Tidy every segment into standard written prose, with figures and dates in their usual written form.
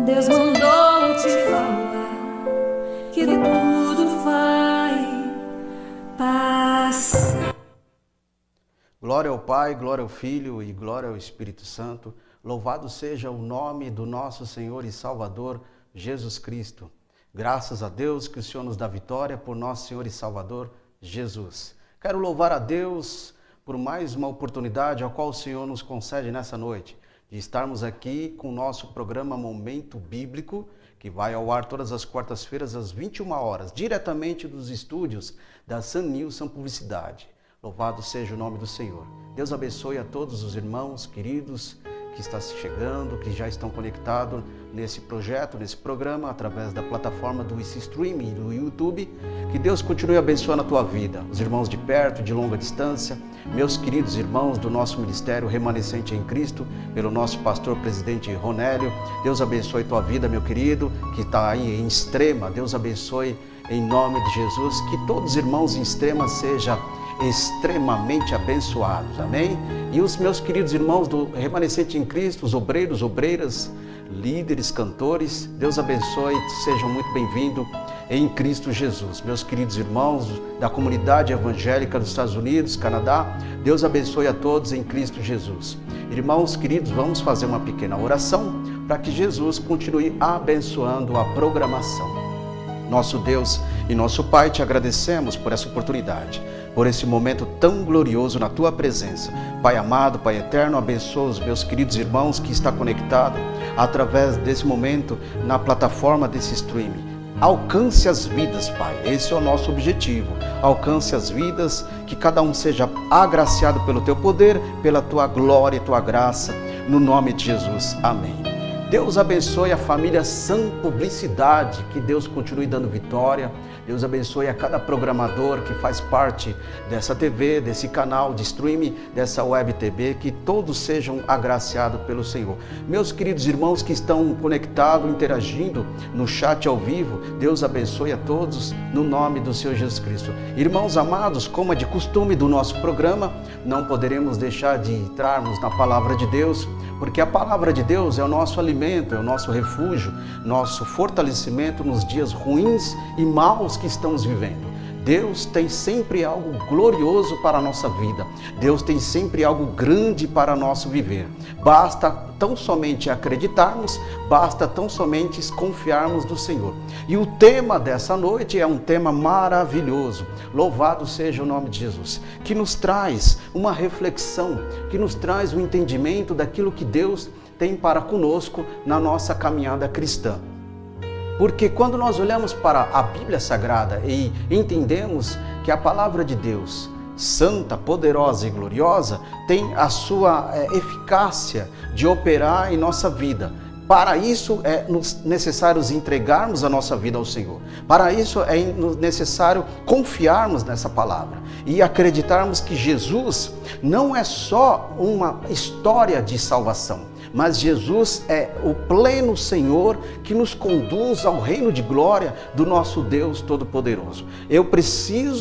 Deus mandou te falar que tudo vai passar. Glória ao Pai, glória ao Filho e glória ao Espírito Santo. Louvado seja o nome do nosso Senhor e Salvador Jesus Cristo. Graças a Deus que o Senhor nos dá vitória por nosso Senhor e Salvador Jesus. Quero louvar a Deus por mais uma oportunidade a qual o Senhor nos concede nessa noite, de estarmos aqui com o nosso programa Momento Bíblico, que vai ao ar todas as quartas-feiras às 21 horas, diretamente dos estúdios da Sun Nilson Publicidade. Louvado seja o nome do Senhor. Deus abençoe a todos os irmãos queridos que estão chegando, que já estão conectados nesse projeto, nesse programa, através da plataforma do Stream e do YouTube. Que Deus continue abençoando a tua vida, os irmãos de perto, de longa distância, meus queridos irmãos do nosso ministério Remanescente em Cristo, pelo nosso pastor presidente Ronélio. Deus abençoe tua vida, meu querido, que está aí em Extrema. Deus abençoe em nome de Jesus, que todos os irmãos em Extrema sejam extremamente abençoados, amém? E os meus queridos irmãos do Remanescente em Cristo, os obreiros, obreiras, líderes, cantores, Deus abençoe, sejam muito bem-vindos em Cristo Jesus. Meus queridos irmãos da comunidade evangélica dos Estados Unidos, Canadá, Deus abençoe a todos em Cristo Jesus. Irmãos queridos, vamos fazer uma pequena oração para que Jesus continue abençoando a programação. Nosso Deus e nosso Pai, te agradecemos por essa oportunidade, por esse momento tão glorioso na tua presença. Pai amado, Pai eterno, abençoa os meus queridos irmãos que estão conectados através desse momento na plataforma desse streaming. Alcance as vidas, Pai, esse é o nosso objetivo. Alcance as vidas, que cada um seja agraciado pelo teu poder, pela tua glória e tua graça, no nome de Jesus. Amém. Deus abençoe a família Sun Publicidade, que Deus continue dando vitória. Deus abençoe a cada programador que faz parte dessa TV, desse canal de streaming, dessa web TV, que todos sejam agraciados pelo Senhor. Meus queridos irmãos que estão conectados, interagindo no chat ao vivo, Deus abençoe a todos no nome do Senhor Jesus Cristo. Irmãos amados, como é de costume do nosso programa, não poderemos deixar de entrarmos na palavra de Deus, porque a palavra de Deus é o nosso alimento, é o nosso refúgio, nosso fortalecimento nos dias ruins e maus que estamos vivendo. Deus tem sempre algo glorioso para a nossa vida. Deus tem sempre algo grande para nosso viver. Basta tão somente acreditarmos, basta tão somente confiarmos no Senhor. E o tema dessa noite é um tema maravilhoso. Louvado seja o nome de Jesus, que nos traz uma reflexão, que nos traz um entendimento daquilo que Deus tem para conosco na nossa caminhada cristã. Porque quando nós olhamos para a Bíblia Sagrada e entendemos que a palavra de Deus, santa, poderosa e gloriosa, tem a sua eficácia de operar em nossa vida. Para isso é necessário entregarmos a nossa vida ao Senhor. Para isso é necessário confiarmos nessa palavra e acreditarmos que Jesus não é só uma história de salvação, mas Jesus é o pleno Senhor que nos conduz ao reino de glória do nosso Deus Todo-Poderoso.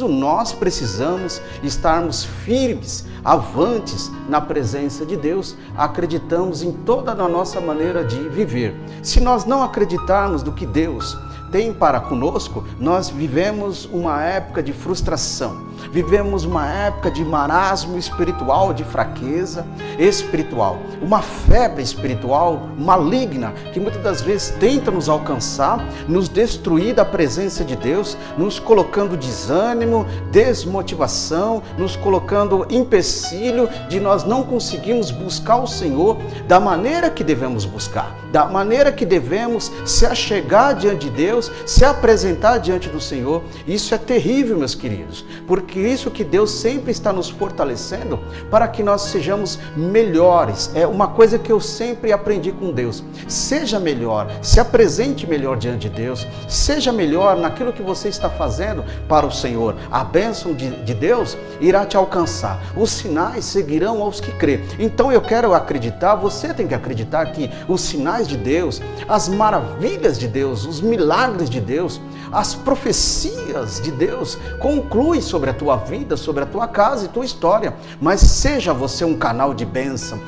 Nós precisamos estarmos firmes, avantes na presença de Deus, acreditamos em toda a nossa maneira de viver. Se nós não acreditarmos no que Deus tem para conosco, nós vivemos uma época de frustração, vivemos uma época de marasmo espiritual, de fraqueza espiritual, uma febre espiritual maligna que muitas das vezes tenta nos alcançar, nos destruir da presença de Deus, nos colocando desânimo, desmotivação, nos colocando empecilho de nós não conseguirmos buscar o Senhor da maneira que devemos buscar, da maneira que devemos se achegar diante de Deus, se apresentar diante do Senhor. Isso é terrível, meus queridos, porque isso que Deus sempre está nos fortalecendo para que nós sejamos melhores. É uma coisa que eu sempre aprendi com Deus: seja melhor, se apresente melhor diante de Deus, seja melhor naquilo que você está fazendo para o Senhor. A bênção de Deus irá te alcançar, os sinais seguirão aos que crê. Então eu quero acreditar, você tem que acreditar que os sinais de Deus, as maravilhas de Deus, os milagres de Deus, as profecias de Deus concluem sobre a tua vida, sobre a tua casa e tua história. Mas seja você um canal de bênção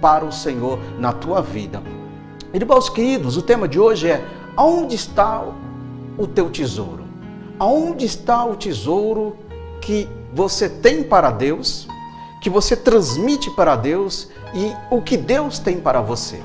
para o Senhor na tua vida. Irmãos queridos, o tema de hoje é: aonde está o teu tesouro? Aonde está o tesouro que você tem para Deus, que você transmite para Deus e o que Deus tem para você?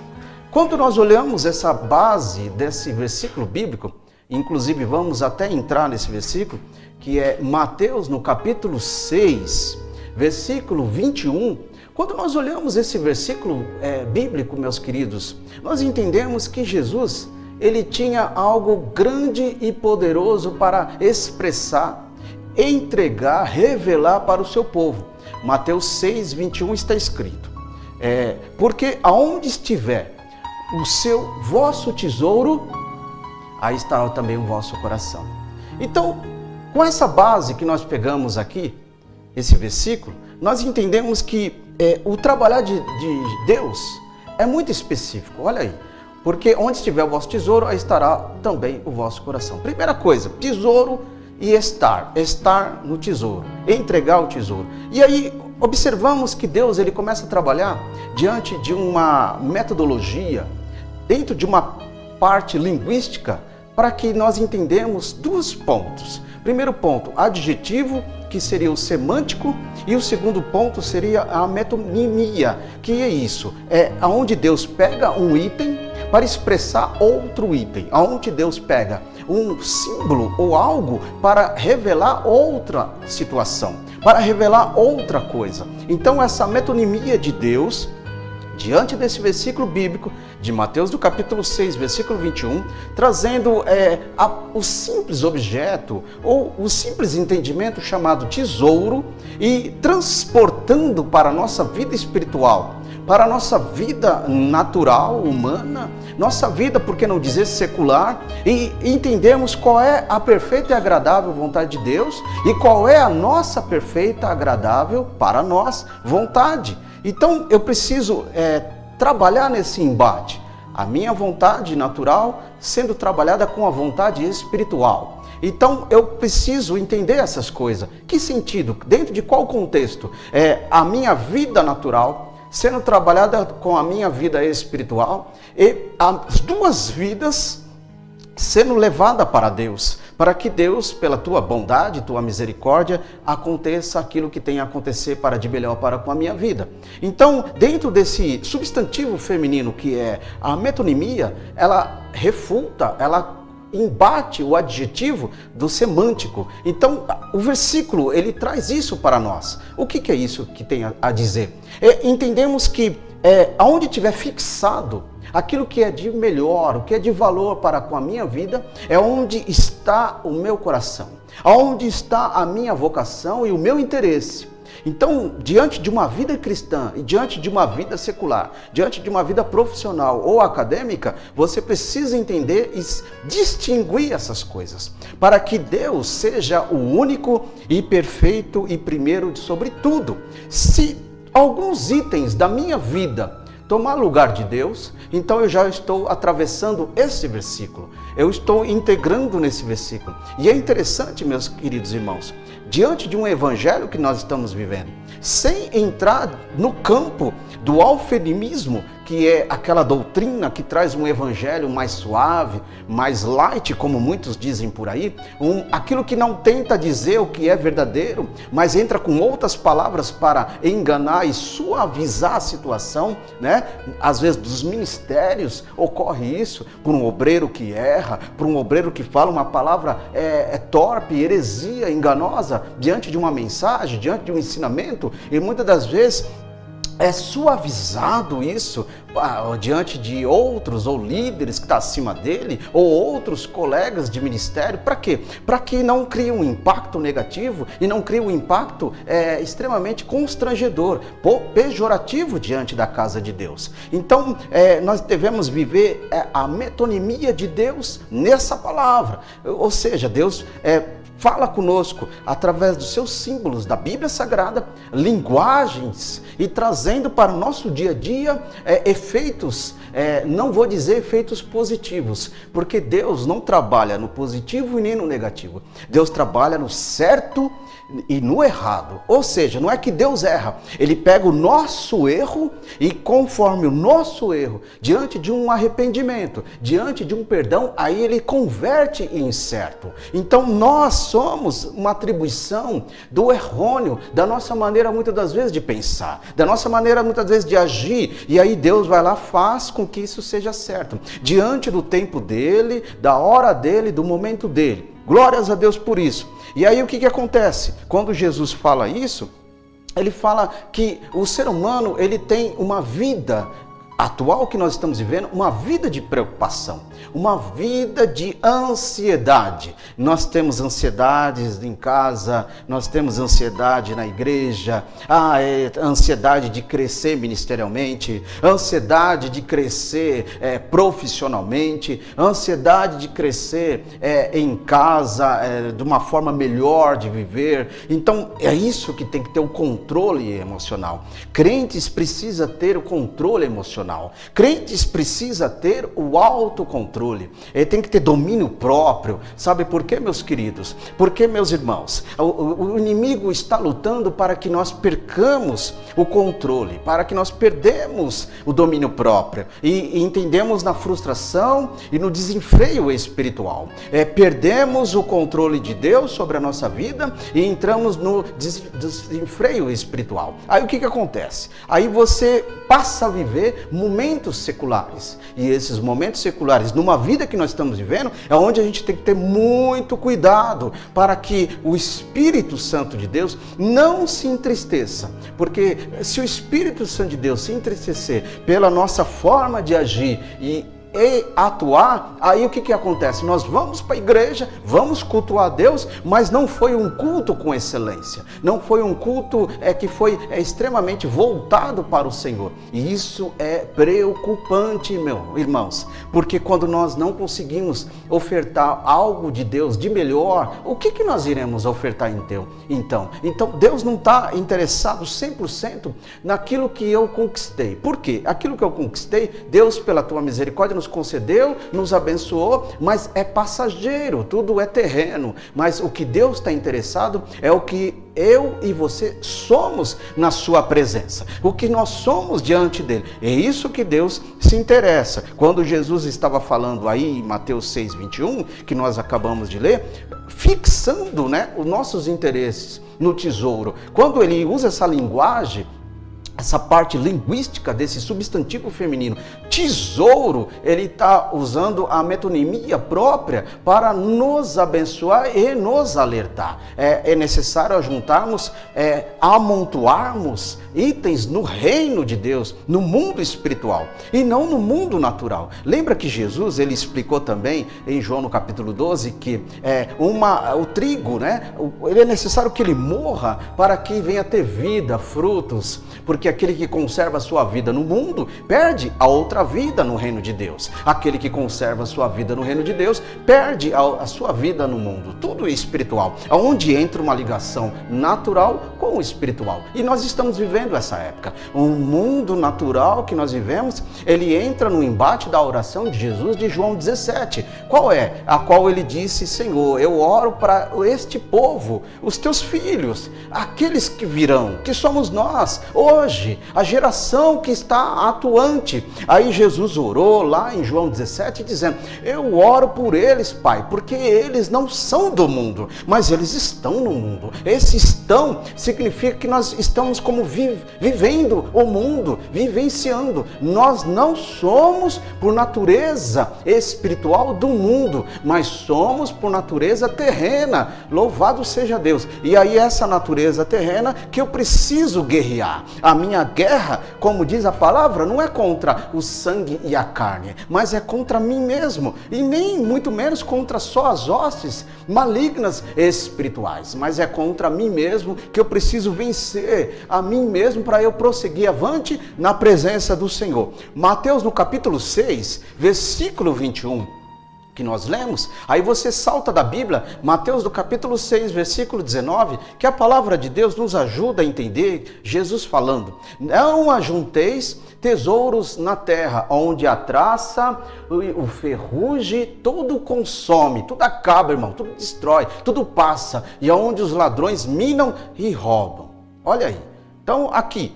Quando nós olhamos essa base desse versículo bíblico, inclusive vamos até entrar nesse versículo, que é Mateus no capítulo 6, versículo 21, quando nós olhamos esse versículo bíblico, meus queridos, nós entendemos que Jesus, ele tinha algo grande e poderoso para expressar, entregar, revelar para o seu povo. Mateus 6, 21 está escrito, porque aonde estiver o vosso tesouro, aí estará também o vosso coração. Então, com essa base que nós pegamos aqui, esse versículo, nós entendemos que o trabalhar de Deus é muito específico. Olha aí, porque onde estiver o vosso tesouro, aí estará também o vosso coração. Primeira coisa, tesouro e estar no tesouro, entregar o tesouro. E aí observamos que Deus, ele começa a trabalhar diante de uma metodologia, dentro de uma parte linguística, para que nós entendamos 2 pontos. Primeiro ponto, adjetivo, que seria o semântico, e o segundo ponto seria a metonimia, que é isso, aonde Deus pega um item para expressar outro item, aonde Deus pega um símbolo ou algo para revelar outra situação, para revelar outra coisa. Então essa metonimia de Deus, diante desse versículo bíblico de Mateus do capítulo 6, versículo 21, trazendo o simples objeto ou o simples entendimento chamado tesouro e transportando para a nossa vida espiritual, para a nossa vida natural, humana, nossa vida, por que não dizer secular, e entendemos qual é a perfeita e agradável vontade de Deus e qual é a nossa perfeita e agradável para nós vontade. Então eu preciso trabalhar nesse embate, a minha vontade natural sendo trabalhada com a vontade espiritual. Então eu preciso entender essas coisas. Que sentido? Dentro de qual contexto? A minha vida natural sendo trabalhada com a minha vida espiritual e as 2 vidas sendo levada para Deus, para que Deus, pela tua bondade, tua misericórdia, aconteça aquilo que tem a acontecer para de melhor para com a minha vida. Então, dentro desse substantivo feminino que é a metonimia, ela refuta, ela embate o adjetivo do semântico. Então, o versículo, ele traz isso para nós. O que é isso que tem a dizer? Entendemos que aonde tiver fixado aquilo que é de melhor, o que é de valor para com a minha vida, é onde está o meu coração, aonde está a minha vocação e o meu interesse. Então, diante de uma vida cristã e diante de uma vida secular, diante de uma vida profissional ou acadêmica, você precisa entender e distinguir essas coisas, para que Deus seja o único e perfeito e primeiro sobre tudo. Se alguns itens da minha vida tomar lugar de Deus, então eu já estou atravessando esse versículo, eu estou integrando nesse versículo. E é interessante, meus queridos irmãos, diante de um evangelho que nós estamos vivendo, sem entrar no campo do eufemismo, que é aquela doutrina que traz um evangelho mais suave, mais light, como muitos dizem por aí, aquilo que não tenta dizer o que é verdadeiro, mas entra com outras palavras para enganar e suavizar a situação, né? Às vezes dos ministérios ocorre isso, por um obreiro que erra, por um obreiro que fala uma palavra torpe, heresia, enganosa, diante de uma mensagem, diante de um ensinamento, e muitas das vezes é suavizado isso diante de outros ou líderes que estão acima dele ou outros colegas de ministério. Para quê? Para que não crie um impacto negativo e não crie um impacto extremamente constrangedor, pejorativo diante da casa de Deus. Então, nós devemos viver a metonimia de Deus nessa palavra. Ou seja, Deus fala conosco através dos seus símbolos da Bíblia Sagrada, linguagens, e trazendo para o nosso dia a dia efeitos, não vou dizer efeitos positivos, porque Deus não trabalha no positivo e nem no negativo. Deus trabalha no certo e no errado. Ou seja, não é que Deus erra, ele pega o nosso erro e conforme o nosso erro, diante de um arrependimento, diante de um perdão, aí ele converte em certo. Então nós somos uma atribuição do errôneo, da nossa maneira muitas das vezes de pensar, da nossa maneira muitas vezes de agir, e aí Deus vai lá, faz com que isso seja certo, diante do tempo dele, da hora dele, do momento dele. Glórias a Deus por isso. E aí o que acontece? Quando Jesus fala isso, ele fala que o ser humano ele tem uma vida atual que nós estamos vivendo, uma vida de preocupação, uma vida de ansiedade. Nós temos ansiedades em casa, nós temos ansiedade na igreja, ansiedade de crescer ministerialmente, ansiedade de crescer profissionalmente, ansiedade de crescer em casa, de uma forma melhor de viver. Então é isso que tem que ter o controle emocional. Crentes precisam ter o controle emocional. Crentes precisam ter o autocontrole. Ele tem que ter domínio próprio. Sabe por quê, meus queridos? Porque, meus irmãos, o inimigo está lutando para que nós percamos o controle, para que nós perdemos o domínio próprio e entendemos na frustração e no desenfreio espiritual. Perdemos o controle de Deus sobre a nossa vida e entramos no desenfreio espiritual. Aí o que acontece? Aí você passa a viver momentos seculares. E esses momentos seculares, numa vida que nós estamos vivendo, é onde a gente tem que ter muito cuidado para que o Espírito Santo de Deus não se entristeça. Porque se o Espírito Santo de Deus se entristecer pela nossa forma de agir e atuar, aí o que acontece? Nós vamos para a igreja, vamos cultuar a Deus, mas não foi um culto com excelência, não foi um culto que foi extremamente voltado para o Senhor. E isso é preocupante, meus irmãos, porque quando nós não conseguimos ofertar algo de Deus de melhor, o que nós iremos ofertar em Deus? Então Deus não está interessado 100% naquilo que eu conquistei. Por quê? Aquilo que eu conquistei, Deus, pela tua misericórdia, nos concedeu, nos abençoou, mas é passageiro, tudo é terreno. Mas o que Deus está interessado é o que eu e você somos na sua presença, o que nós somos diante dele. É isso que Deus se interessa. Quando Jesus estava falando aí em Mateus 6:21, que nós acabamos de ler, fixando, os nossos interesses no tesouro, quando ele usa essa linguagem, essa parte linguística desse substantivo feminino, tesouro, ele está usando a metonimia própria para nos abençoar e nos alertar. É necessário juntarmos, amontoarmos itens no reino de Deus, no mundo espiritual e não no mundo natural. Lembra que Jesus, ele explicou também em João no capítulo 12 que o trigo, ele é necessário que ele morra para que venha ter vida, frutos, porque aquele que conserva a sua vida no mundo, perde a outra vida no reino de Deus. Aquele que conserva a sua vida no reino de Deus, perde a sua vida no mundo. Tudo é espiritual, onde entra uma ligação natural com o espiritual. E nós estamos vivendo essa época. O mundo natural que nós vivemos, ele entra no embate da oração de Jesus de João 17. Qual é? A qual ele disse: Senhor, eu oro para este povo, os teus filhos, aqueles que virão, que somos nós, hoje, a geração que está atuante. Aí Jesus orou lá em João 17 dizendo: eu oro por eles, Pai, porque eles não são do mundo, mas eles estão no mundo. Esse estão significa que nós estamos como vivendo o mundo, vivenciando. Nós não somos por natureza espiritual do mundo, mas somos por natureza terrena. Louvado seja Deus. E aí essa natureza terrena que eu preciso guerrear. A minha guerra, como diz a palavra, não é contra o sangue e a carne, mas é contra mim mesmo, e nem muito menos contra só as hostes malignas espirituais, mas é contra mim mesmo que eu preciso vencer a mim mesmo para eu prosseguir avante na presença do Senhor. Mateus no capítulo 6, versículo 21, que nós lemos, aí você salta da Bíblia, Mateus do capítulo 6, versículo 19, que a palavra de Deus nos ajuda a entender Jesus falando: não ajunteis tesouros na terra, onde a traça, o ferrugem, tudo consome, tudo acaba, irmão, tudo destrói, tudo passa, e onde os ladrões minam e roubam. Olha aí, então aqui,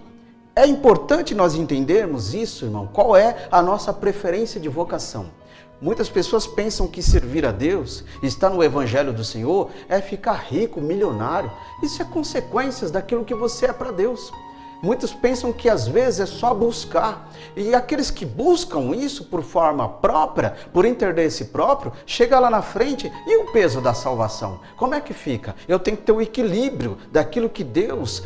é importante nós entendermos isso, irmão, qual é a nossa preferência de vocação. Muitas pessoas pensam que servir a Deus, estar no Evangelho do Senhor, é ficar rico, milionário. Isso é consequências daquilo que você é para Deus. Muitos pensam que às vezes é só buscar. E aqueles que buscam isso por forma própria, por interesse próprio, chega lá na frente e o peso da salvação? Como é que fica? Eu tenho que ter o equilíbrio daquilo que Deus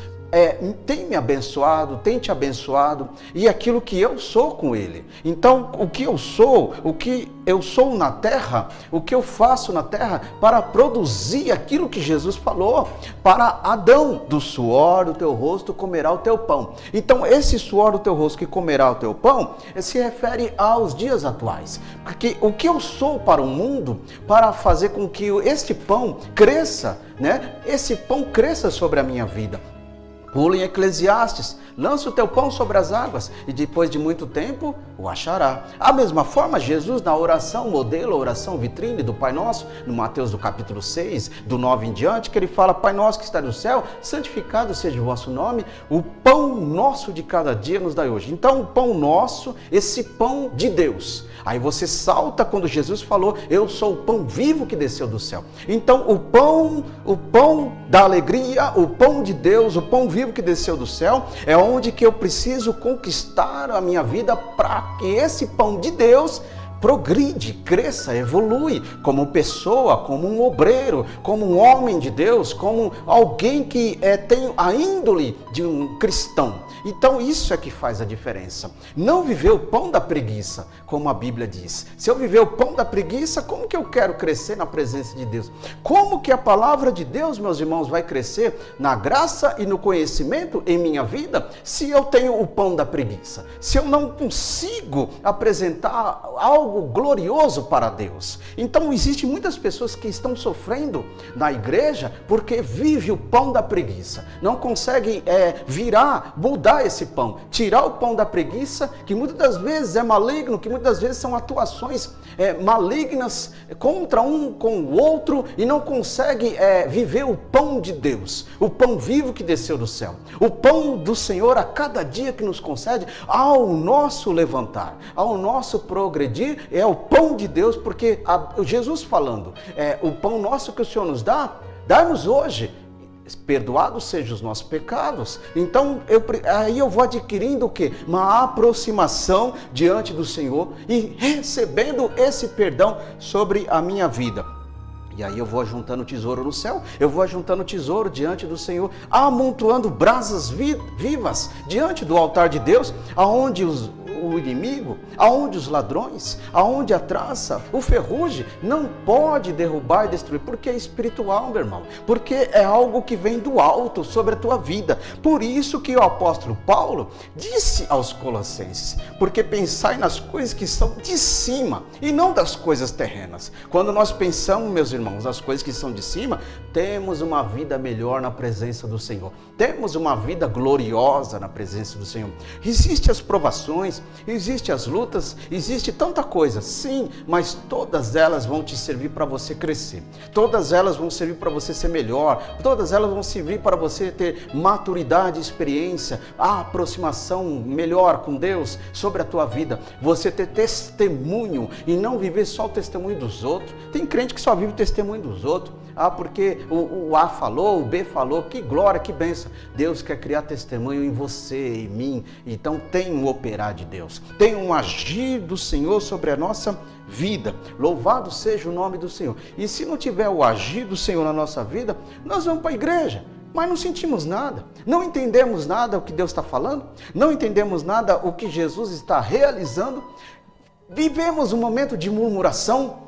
tem me abençoado, tem te abençoado, e aquilo que eu sou com Ele. Então, o que eu sou na terra, o que eu faço na terra para produzir aquilo que Jesus falou para Adão: do suor do teu rosto comerá o teu pão. Então, esse suor do teu rosto que comerá o teu pão se refere aos dias atuais, porque o que eu sou para o mundo, para fazer com que este pão cresça, né? Esse pão cresça sobre a minha vida. Pula em Eclesiastes: lança o teu pão sobre as águas, e depois de muito tempo o achará. A mesma forma, Jesus, na oração modelo, a oração vitrine do Pai Nosso, no Mateus do capítulo 6, do 9 em diante, que ele fala: Pai nosso que está no céu, santificado seja o vosso nome, o pão nosso de cada dia nos dai hoje. Então, o pão nosso, esse pão de Deus. Aí você salta quando Jesus falou: eu sou o pão vivo que desceu do céu. Então, o pão da alegria, o pão de Deus, o pão vivo que desceu do céu, é onde que eu preciso conquistar a minha vida para que esse pão de Deus progride, cresça, evolui como pessoa, como um obreiro, como um homem de Deus, como alguém que tem a índole de um cristão. Então isso é que faz a diferença. Não viver o pão da preguiça, como a Bíblia diz. Se eu viver o pão da preguiça, como que eu quero crescer na presença de Deus? Como que a palavra de Deus, meus irmãos, vai crescer na graça e no conhecimento em minha vida, se eu tenho o pão da preguiça? Se eu não consigo apresentar algo glorioso para Deus. Então existem muitas pessoas que estão sofrendo na igreja porque vivem o pão da preguiça. Não conseguem mudar esse pão, tirar o pão da preguiça, que muitas das vezes é maligno, que muitas das vezes são atuações malignas contra um com o outro, e não consegue viver o pão de Deus, o pão vivo que desceu do céu, o pão do Senhor a cada dia que nos concede ao nosso levantar, ao nosso progredir. É o pão de Deus, porque Jesus falando: o pão nosso que o Senhor nos dá-nos hoje, perdoados sejam os nossos pecados. Então, aí eu vou adquirindo o quê? Uma aproximação diante do Senhor e recebendo esse perdão sobre a minha vida. E aí eu vou ajuntando tesouro no céu, eu vou ajuntando tesouro diante do Senhor, amontoando brasas vivas diante do altar de Deus, aonde o inimigo, aonde os ladrões, aonde a traça, o ferrugem não pode derrubar e destruir, porque é espiritual, meu irmão, porque é algo que vem do alto sobre a tua vida. Por isso que o apóstolo Paulo disse aos Colossenses: porque pensai nas coisas que são de cima e não das coisas terrenas. Quando nós pensamos, meus irmãos, nas coisas que são de cima, temos uma vida melhor na presença do Senhor, temos uma vida gloriosa na presença do Senhor. Existem as provações, existem as lutas, existe tanta coisa, sim, mas todas elas vão te servir para você crescer, todas elas vão servir para você ser melhor, todas elas vão servir para você ter maturidade, experiência, a aproximação melhor com Deus sobre a tua vida, você ter testemunho e não viver só o testemunho dos outros. Tem crente que só vive o testemunho dos outros. Porque o A falou, o B falou, que glória, que bênção. Deus quer criar testemunho em você, em mim. Então tem um operar de Deus, tem um agir do Senhor sobre a nossa vida. Louvado seja o nome do Senhor. E se não tiver o agir do Senhor na nossa vida, nós vamos para a igreja, mas não sentimos nada, não entendemos nada o que Deus está falando, não entendemos nada o que Jesus está realizando. Vivemos um momento de murmuração,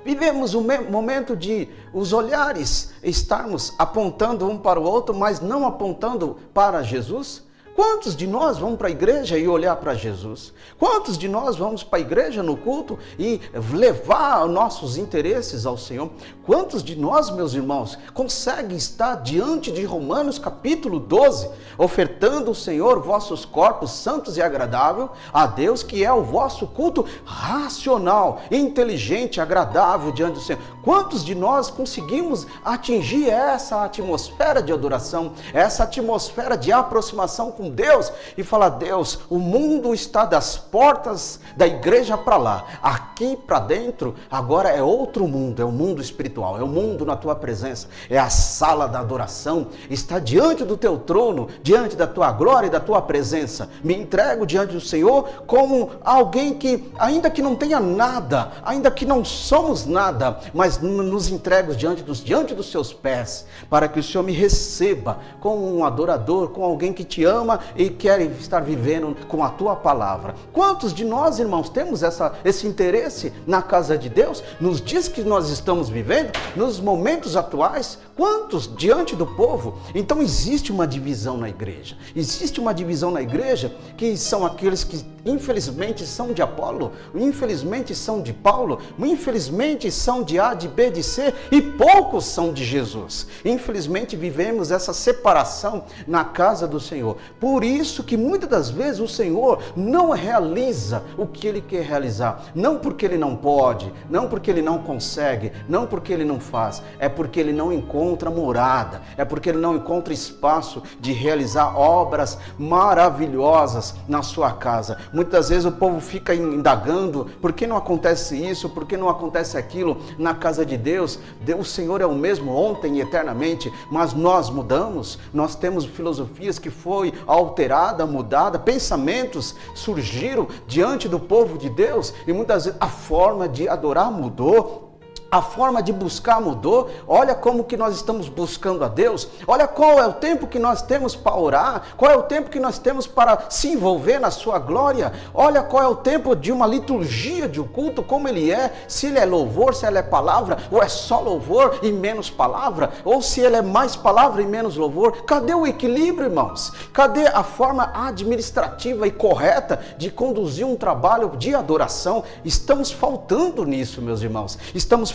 vivemos um momento de os olhares estarmos apontando um para o outro, mas não apontando para Jesus. Quantos de nós vamos para a igreja e olhar para Jesus? Quantos de nós vamos para a igreja no culto e levar nossos interesses ao Senhor? Quantos de nós, meus irmãos, conseguem estar diante de Romanos capítulo 12, ofertando ao Senhor vossos corpos santos e agradáveis a Deus, que é o vosso culto racional, inteligente, agradável diante do Senhor? Quantos de nós conseguimos atingir essa atmosfera de adoração, essa atmosfera de aproximação com Deus e falar: Deus, o mundo está das portas da igreja para lá, aqui para dentro agora é outro mundo, é o mundo espiritual, é o mundo na tua presença, é a sala da adoração, está diante do teu trono, diante da tua glória e da tua presença. Me entrego diante do Senhor como alguém que, ainda que não tenha nada, ainda que não somos nada, mas nos entrego diante dos seus pés, para que o Senhor me receba como um adorador, como alguém que te ama e quer estar vivendo com a tua palavra. Quantos de nós, irmãos, temos esse interesse na casa de Deus, nos dias que nós estamos vivendo, nos momentos atuais? Quantos diante do povo? Então existe uma divisão na igreja. Existe uma divisão na igreja que são aqueles que infelizmente são de Apolo, infelizmente são de Paulo, infelizmente são de A, de B, de C, e poucos são de Jesus. Infelizmente vivemos essa separação na casa do Senhor. Por isso que muitas das vezes o Senhor não realiza o que Ele quer realizar. Não porque Ele não pode, não porque Ele não consegue, não porque Ele não faz, é porque Ele não encontra morada, é porque Ele não encontra espaço de realizar obras maravilhosas na sua casa. Muitas vezes o povo fica indagando: por que não acontece isso, por que não acontece aquilo na casa de Deus? O Senhor é o mesmo ontem e eternamente, mas nós mudamos, nós temos filosofias que foi alterada, mudada, pensamentos surgiram diante do povo de Deus e muitas vezes a forma de adorar mudou. A forma de buscar mudou. Olha como que nós estamos buscando a Deus. Olha qual é o tempo que nós temos para orar. Qual é o tempo que nós temos para se envolver na sua glória. Olha qual é o tempo de uma liturgia de um culto, como ele é. Se ele é louvor, se ele é palavra, ou é só louvor e menos palavra, ou se ele é mais palavra e menos louvor. Cadê o equilíbrio, irmãos? Cadê a forma administrativa e correta de conduzir um trabalho de adoração? Estamos faltando nisso, meus irmãos. Estamos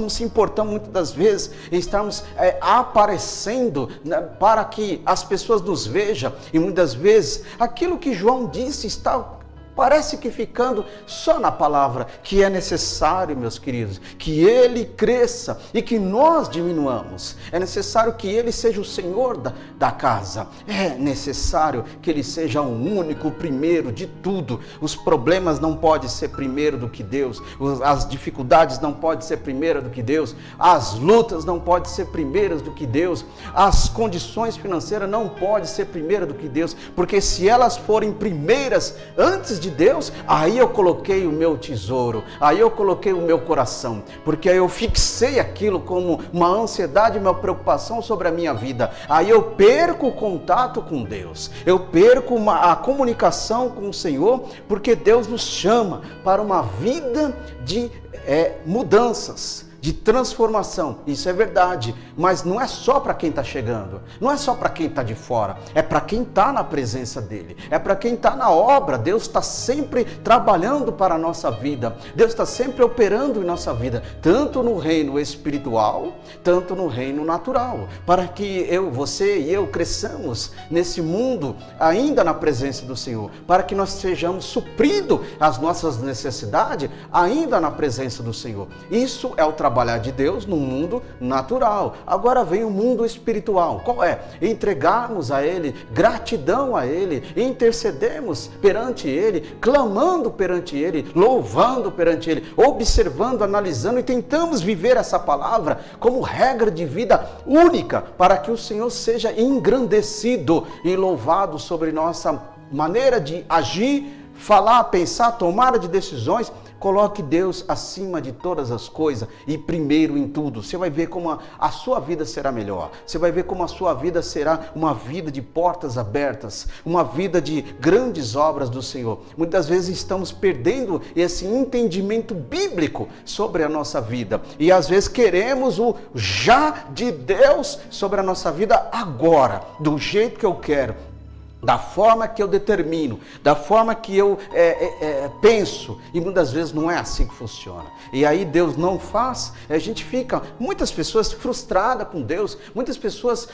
se importando muitas das vezes em estarmos aparecendo, né, para que as pessoas nos vejam, e muitas vezes aquilo que João disse parece que ficando só na palavra, que é necessário, meus queridos, que Ele cresça e que nós diminuamos. É necessário que Ele seja o Senhor da casa. É necessário que Ele seja o único, o primeiro de tudo. Os problemas não podem ser primeiro do que Deus. As dificuldades não podem ser primeiro do que Deus. As lutas não podem ser primeiras do que Deus. As condições financeiras não podem ser primeiras do que Deus. Porque se elas forem primeiras antes de Deus, aí eu coloquei o meu tesouro, aí eu coloquei o meu coração, porque aí eu fixei aquilo como uma ansiedade, uma preocupação sobre a minha vida. Aí eu perco o contato com Deus, eu perco a comunicação com o Senhor, porque Deus nos chama para uma vida de mudanças, de transformação. Isso é verdade, mas não é só para quem está chegando, não é só para quem está de fora, é para quem está na presença dele, é para quem está na obra. Deus está sempre trabalhando para a nossa vida, Deus está sempre operando em nossa vida, tanto no reino espiritual, tanto no reino natural, para que você e eu cresçamos nesse mundo ainda na presença do Senhor, para que nós sejamos supridos as nossas necessidades ainda na presença do Senhor. Isso é o trabalhar de Deus no mundo natural. Agora vem o mundo espiritual. Qual é? Entregarmos a Ele, gratidão a Ele, intercedemos perante Ele, clamando perante Ele, louvando perante Ele, observando, analisando, e tentamos viver essa palavra como regra de vida única, para que o Senhor seja engrandecido e louvado sobre nossa maneira de agir, falar, pensar, tomada de decisões. Coloque Deus acima de todas as coisas e primeiro em tudo. Você vai ver como a sua vida será melhor. Você vai ver como a sua vida será uma vida de portas abertas, uma vida de grandes obras do Senhor. Muitas vezes estamos perdendo esse entendimento bíblico sobre a nossa vida. E às vezes queremos o já de Deus sobre a nossa vida agora, do jeito que eu quero. da forma que eu determino, da forma que eu penso, e muitas vezes não é assim que funciona. E aí Deus não faz, a gente fica, muitas pessoas frustradas com Deus, muitas pessoas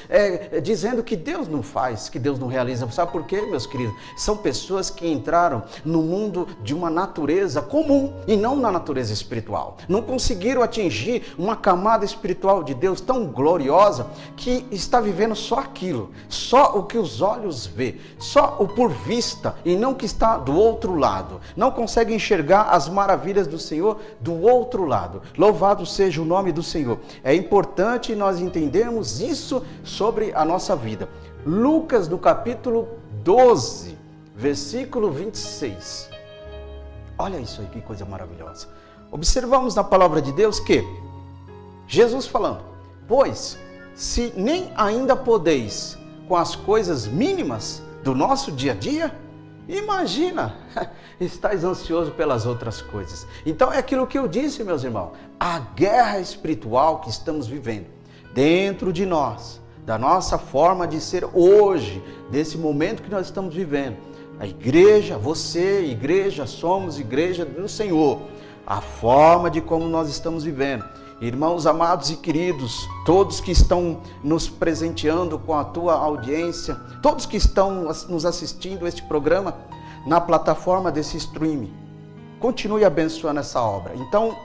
dizendo que Deus não faz, que Deus não realiza. Sabe por quê, meus queridos? São pessoas que entraram no mundo de uma natureza comum e não na natureza espiritual. Não conseguiram atingir uma camada espiritual de Deus tão gloriosa que está vivendo só aquilo, só o que os olhos vê, só o por vista e não o que está do outro lado. Não consegue enxergar as maravilhas do Senhor do outro lado. Louvado seja o nome do Senhor. É importante nós entendermos isso sobre a nossa vida. Lucas, no capítulo 12, versículo 26. Olha isso aí, que coisa maravilhosa. Observamos na palavra de Deus que Jesus falando: pois, se nem ainda podeis com as coisas mínimas do nosso dia a dia, imagina, estáis ansioso pelas outras coisas. Então é aquilo que eu disse, meus irmãos, a guerra espiritual que estamos vivendo dentro de nós, da nossa forma de ser hoje, desse momento que nós estamos vivendo. A igreja, você, igreja, somos igreja do Senhor. A forma de como nós estamos vivendo. Irmãos amados e queridos, todos que estão nos presenteando com a tua audiência, todos que estão nos assistindo a este programa na plataforma desse streaming, continue abençoando essa obra. Então,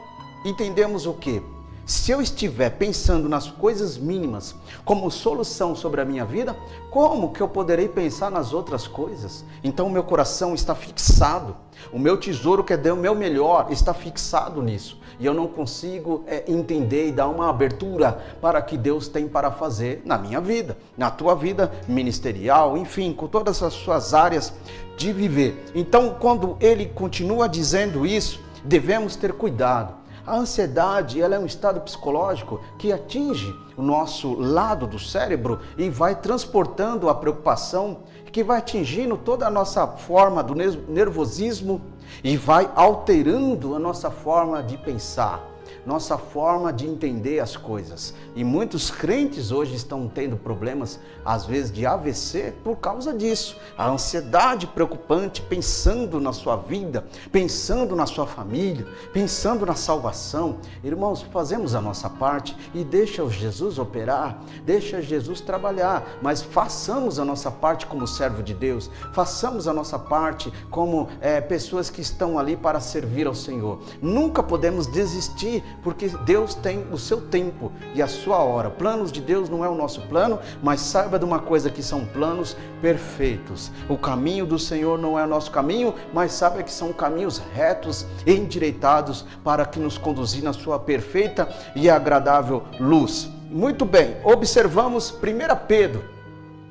entendemos o quê? Se eu estiver pensando nas coisas mínimas como solução sobre a minha vida, como que eu poderei pensar nas outras coisas? Então o meu coração está fixado, o meu tesouro que é o meu melhor está fixado nisso. E eu não consigo entender e dar uma abertura para o que Deus tem para fazer na minha vida, na tua vida ministerial, enfim, com todas as suas áreas de viver. Então, quando ele continua dizendo isso, devemos ter cuidado. A ansiedade, ela é um estado psicológico que atinge o nosso lado do cérebro e vai transportando a preocupação, que vai atingindo toda a nossa forma do nervosismo e vai alterando a nossa forma de pensar, nossa forma de entender as coisas. E muitos crentes hoje estão tendo problemas, às vezes, de AVC por causa disso. A ansiedade preocupante, pensando na sua vida, pensando na sua família, pensando na salvação. Irmãos, fazemos a nossa parte e deixa Jesus operar, deixa Jesus trabalhar, mas façamos a nossa parte como servo de Deus, façamos a nossa parte como pessoas que estão ali para servir ao Senhor. Nunca podemos desistir, porque Deus tem o seu tempo e a sua hora. Planos de Deus não é o nosso plano, mas saiba de uma coisa, que são planos perfeitos. O caminho do Senhor não é o nosso caminho, mas saiba que são caminhos retos, endireitados, para que nos conduzir na sua perfeita e agradável luz. Muito bem, observamos 1 Pedro,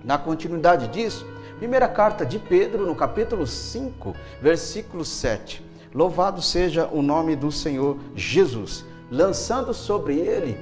na continuidade disso, primeira carta de Pedro, no capítulo 5, versículo 7. Louvado seja o nome do Senhor Jesus, lançando sobre ele,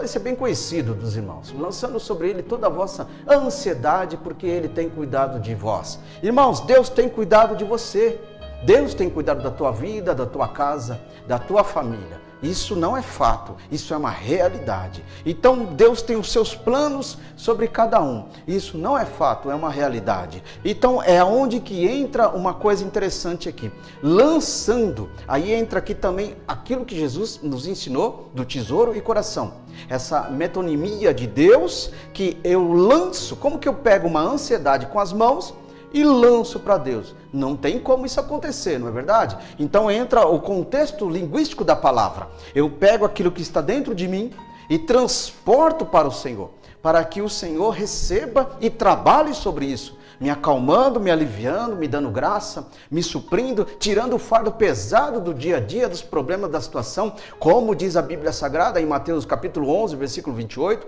isso é bem conhecido dos irmãos, lançando sobre ele toda a vossa ansiedade, porque ele tem cuidado de vós. Irmãos, Deus tem cuidado de você, Deus tem cuidado da tua vida, da tua casa, da tua família. Isso não é fato, isso é uma realidade. Então Deus tem os seus planos sobre cada um. Isso não é fato, é uma realidade. Então é onde que entra uma coisa interessante aqui. Lançando, aí entra aqui também aquilo que Jesus nos ensinou do tesouro e coração. Essa metonimia de Deus que eu lanço, como que eu pego uma ansiedade com as mãos e lanço para Deus? Não tem como isso acontecer, não é verdade? Então entra o contexto linguístico da palavra. Eu pego aquilo que está dentro de mim e transporto para o Senhor, para que o Senhor receba e trabalhe sobre isso, me acalmando, me aliviando, me dando graça, me suprindo, tirando o fardo pesado do dia a dia, dos problemas da situação, como diz a Bíblia Sagrada em Mateus capítulo 11, versículo 28,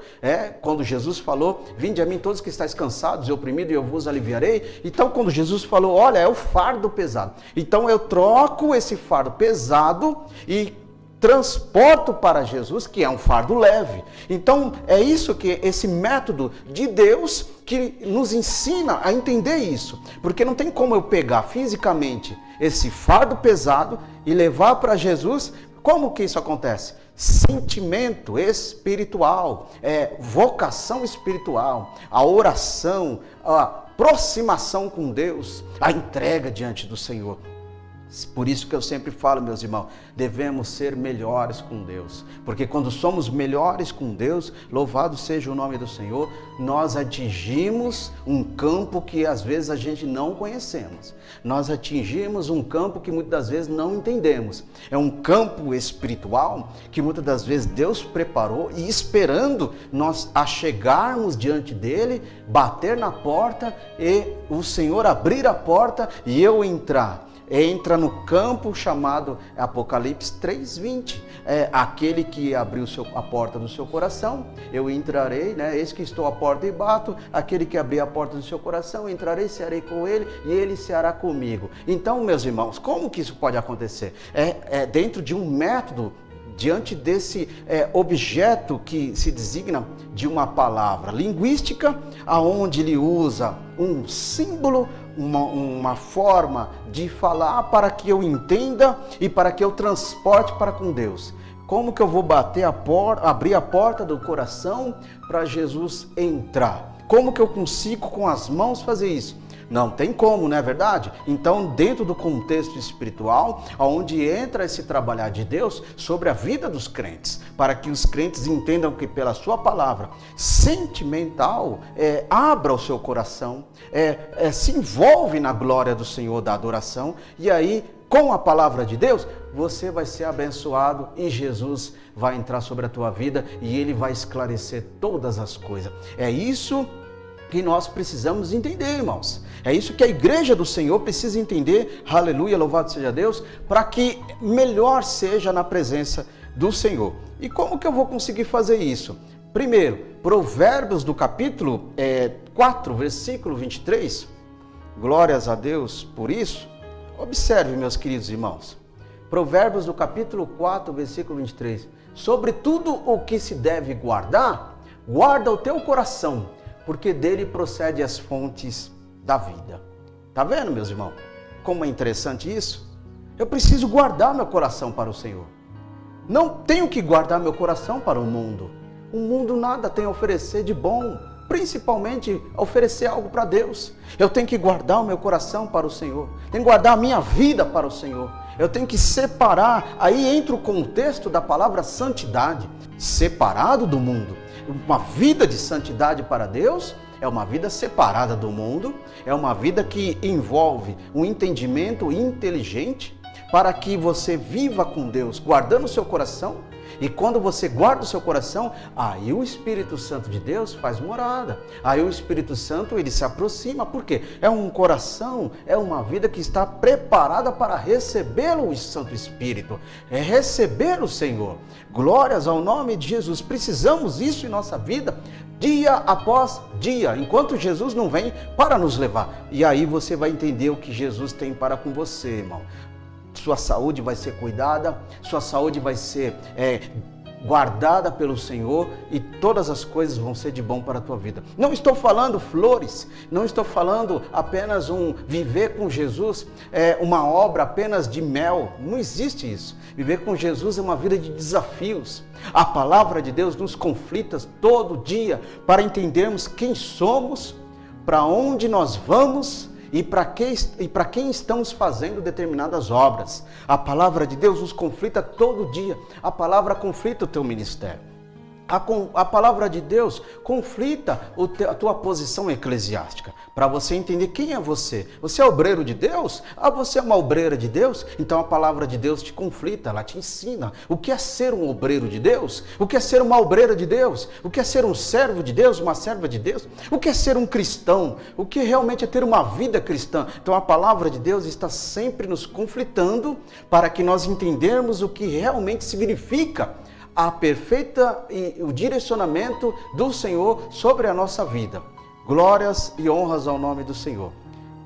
quando Jesus falou: vinde a mim todos que estáis cansados e oprimidos e eu vos aliviarei. Então quando Jesus falou, olha, é o fardo pesado, então eu troco esse fardo pesado e transporto para Jesus, que é um fardo leve. Então é isso que esse método de Deus que nos ensina a entender isso, porque não tem como eu pegar fisicamente esse fardo pesado e levar para Jesus. Como que isso acontece? Sentimento espiritual, vocação espiritual, a oração, aproximação com Deus, a entrega diante do Senhor. Por isso que eu sempre falo, meus irmãos, devemos ser melhores com Deus. Porque quando somos melhores com Deus, louvado seja o nome do Senhor, nós atingimos um campo que às vezes a gente não conhecemos. Nós atingimos um campo que muitas das vezes não entendemos. É um campo espiritual que muitas das vezes Deus preparou e esperando nós a chegarmos diante dele, bater na porta e o Senhor abrir a porta e eu entrar. Entra no campo chamado Apocalipse 3:20. É aquele que abriu a porta do seu coração, eu entrarei, né? Eis que estou à porta e bato. Aquele que abrir a porta do seu coração, entrarei, cearei com ele e ele ceará comigo. Então, meus irmãos, como que isso pode acontecer? É dentro de um método, diante desse objeto que se designa de uma palavra linguística, aonde ele usa um símbolo, uma forma de falar para que eu entenda e para que eu transporte para com Deus. Como que eu vou abrir a porta do coração para Jesus entrar? Como que eu consigo com as mãos fazer isso? Não tem como, não é verdade? Então, dentro do contexto espiritual, onde entra esse trabalhar de Deus sobre a vida dos crentes, para que os crentes entendam que pela sua palavra sentimental, abra o seu coração, se envolve na glória do Senhor, da adoração, e aí, com a palavra de Deus, você vai ser abençoado e Jesus vai entrar sobre a tua vida e Ele vai esclarecer todas as coisas. É isso que nós precisamos entender, irmãos. É isso que a igreja do Senhor precisa entender, aleluia, louvado seja Deus, para que melhor seja na presença do Senhor. E como que eu vou conseguir fazer isso? Primeiro, Provérbios do capítulo 4, versículo 23, glórias a Deus por isso. Observe, meus queridos irmãos, Provérbios do capítulo 4, versículo 23, sobre tudo o que se deve guardar, guarda o teu coração, porque dele procede as fontes da vida. Tá vendo, meus irmãos? Como é interessante isso? Eu preciso guardar meu coração para o Senhor. Não tenho que guardar meu coração para o mundo. O mundo nada tem a oferecer de bom, principalmente oferecer algo para Deus. Eu tenho que guardar o meu coração para o Senhor. Tenho que guardar a minha vida para o Senhor. Eu tenho que separar. Aí entra o contexto da palavra santidade. Separado do mundo. Uma vida de santidade para Deus é uma vida separada do mundo, é uma vida que envolve um entendimento inteligente para que você viva com Deus, guardando o seu coração. E quando você guarda o seu coração, aí o Espírito Santo de Deus faz morada. Aí o Espírito Santo, ele se aproxima. Por quê? É um coração, é uma vida que está preparada para receber o Santo Espírito. É receber o Senhor. Glórias ao nome de Jesus. Precisamos isso em nossa vida, dia após dia, enquanto Jesus não vem para nos levar. E aí você vai entender o que Jesus tem para com você, irmão. Sua saúde vai ser cuidada, sua saúde vai ser guardada pelo Senhor e todas as coisas vão ser de bom para a tua vida. Não estou falando flores, não estou falando apenas um viver com Jesus, uma obra apenas de mel. Não existe isso. Viver com Jesus é uma vida de desafios. A palavra de Deus nos conflita todo dia para entendermos quem somos, para onde nós vamos e para quem estamos fazendo determinadas obras. A palavra de Deus nos conflita todo dia. A palavra conflita o teu ministério. A palavra de Deus conflita a tua posição eclesiástica, para você entender quem é você. Você é obreiro de Deus? Você é uma obreira de Deus? Então a palavra de Deus te conflita, ela te ensina o que é ser um obreiro de Deus, o que é ser uma obreira de Deus, o que é ser um servo de Deus, uma serva de Deus, o que é ser um cristão, o que realmente é ter uma vida cristã. Então a palavra de Deus está sempre nos conflitando para que nós entendermos o que realmente significa a perfeita e o direcionamento do Senhor sobre a nossa vida. Glórias e honras ao nome do Senhor.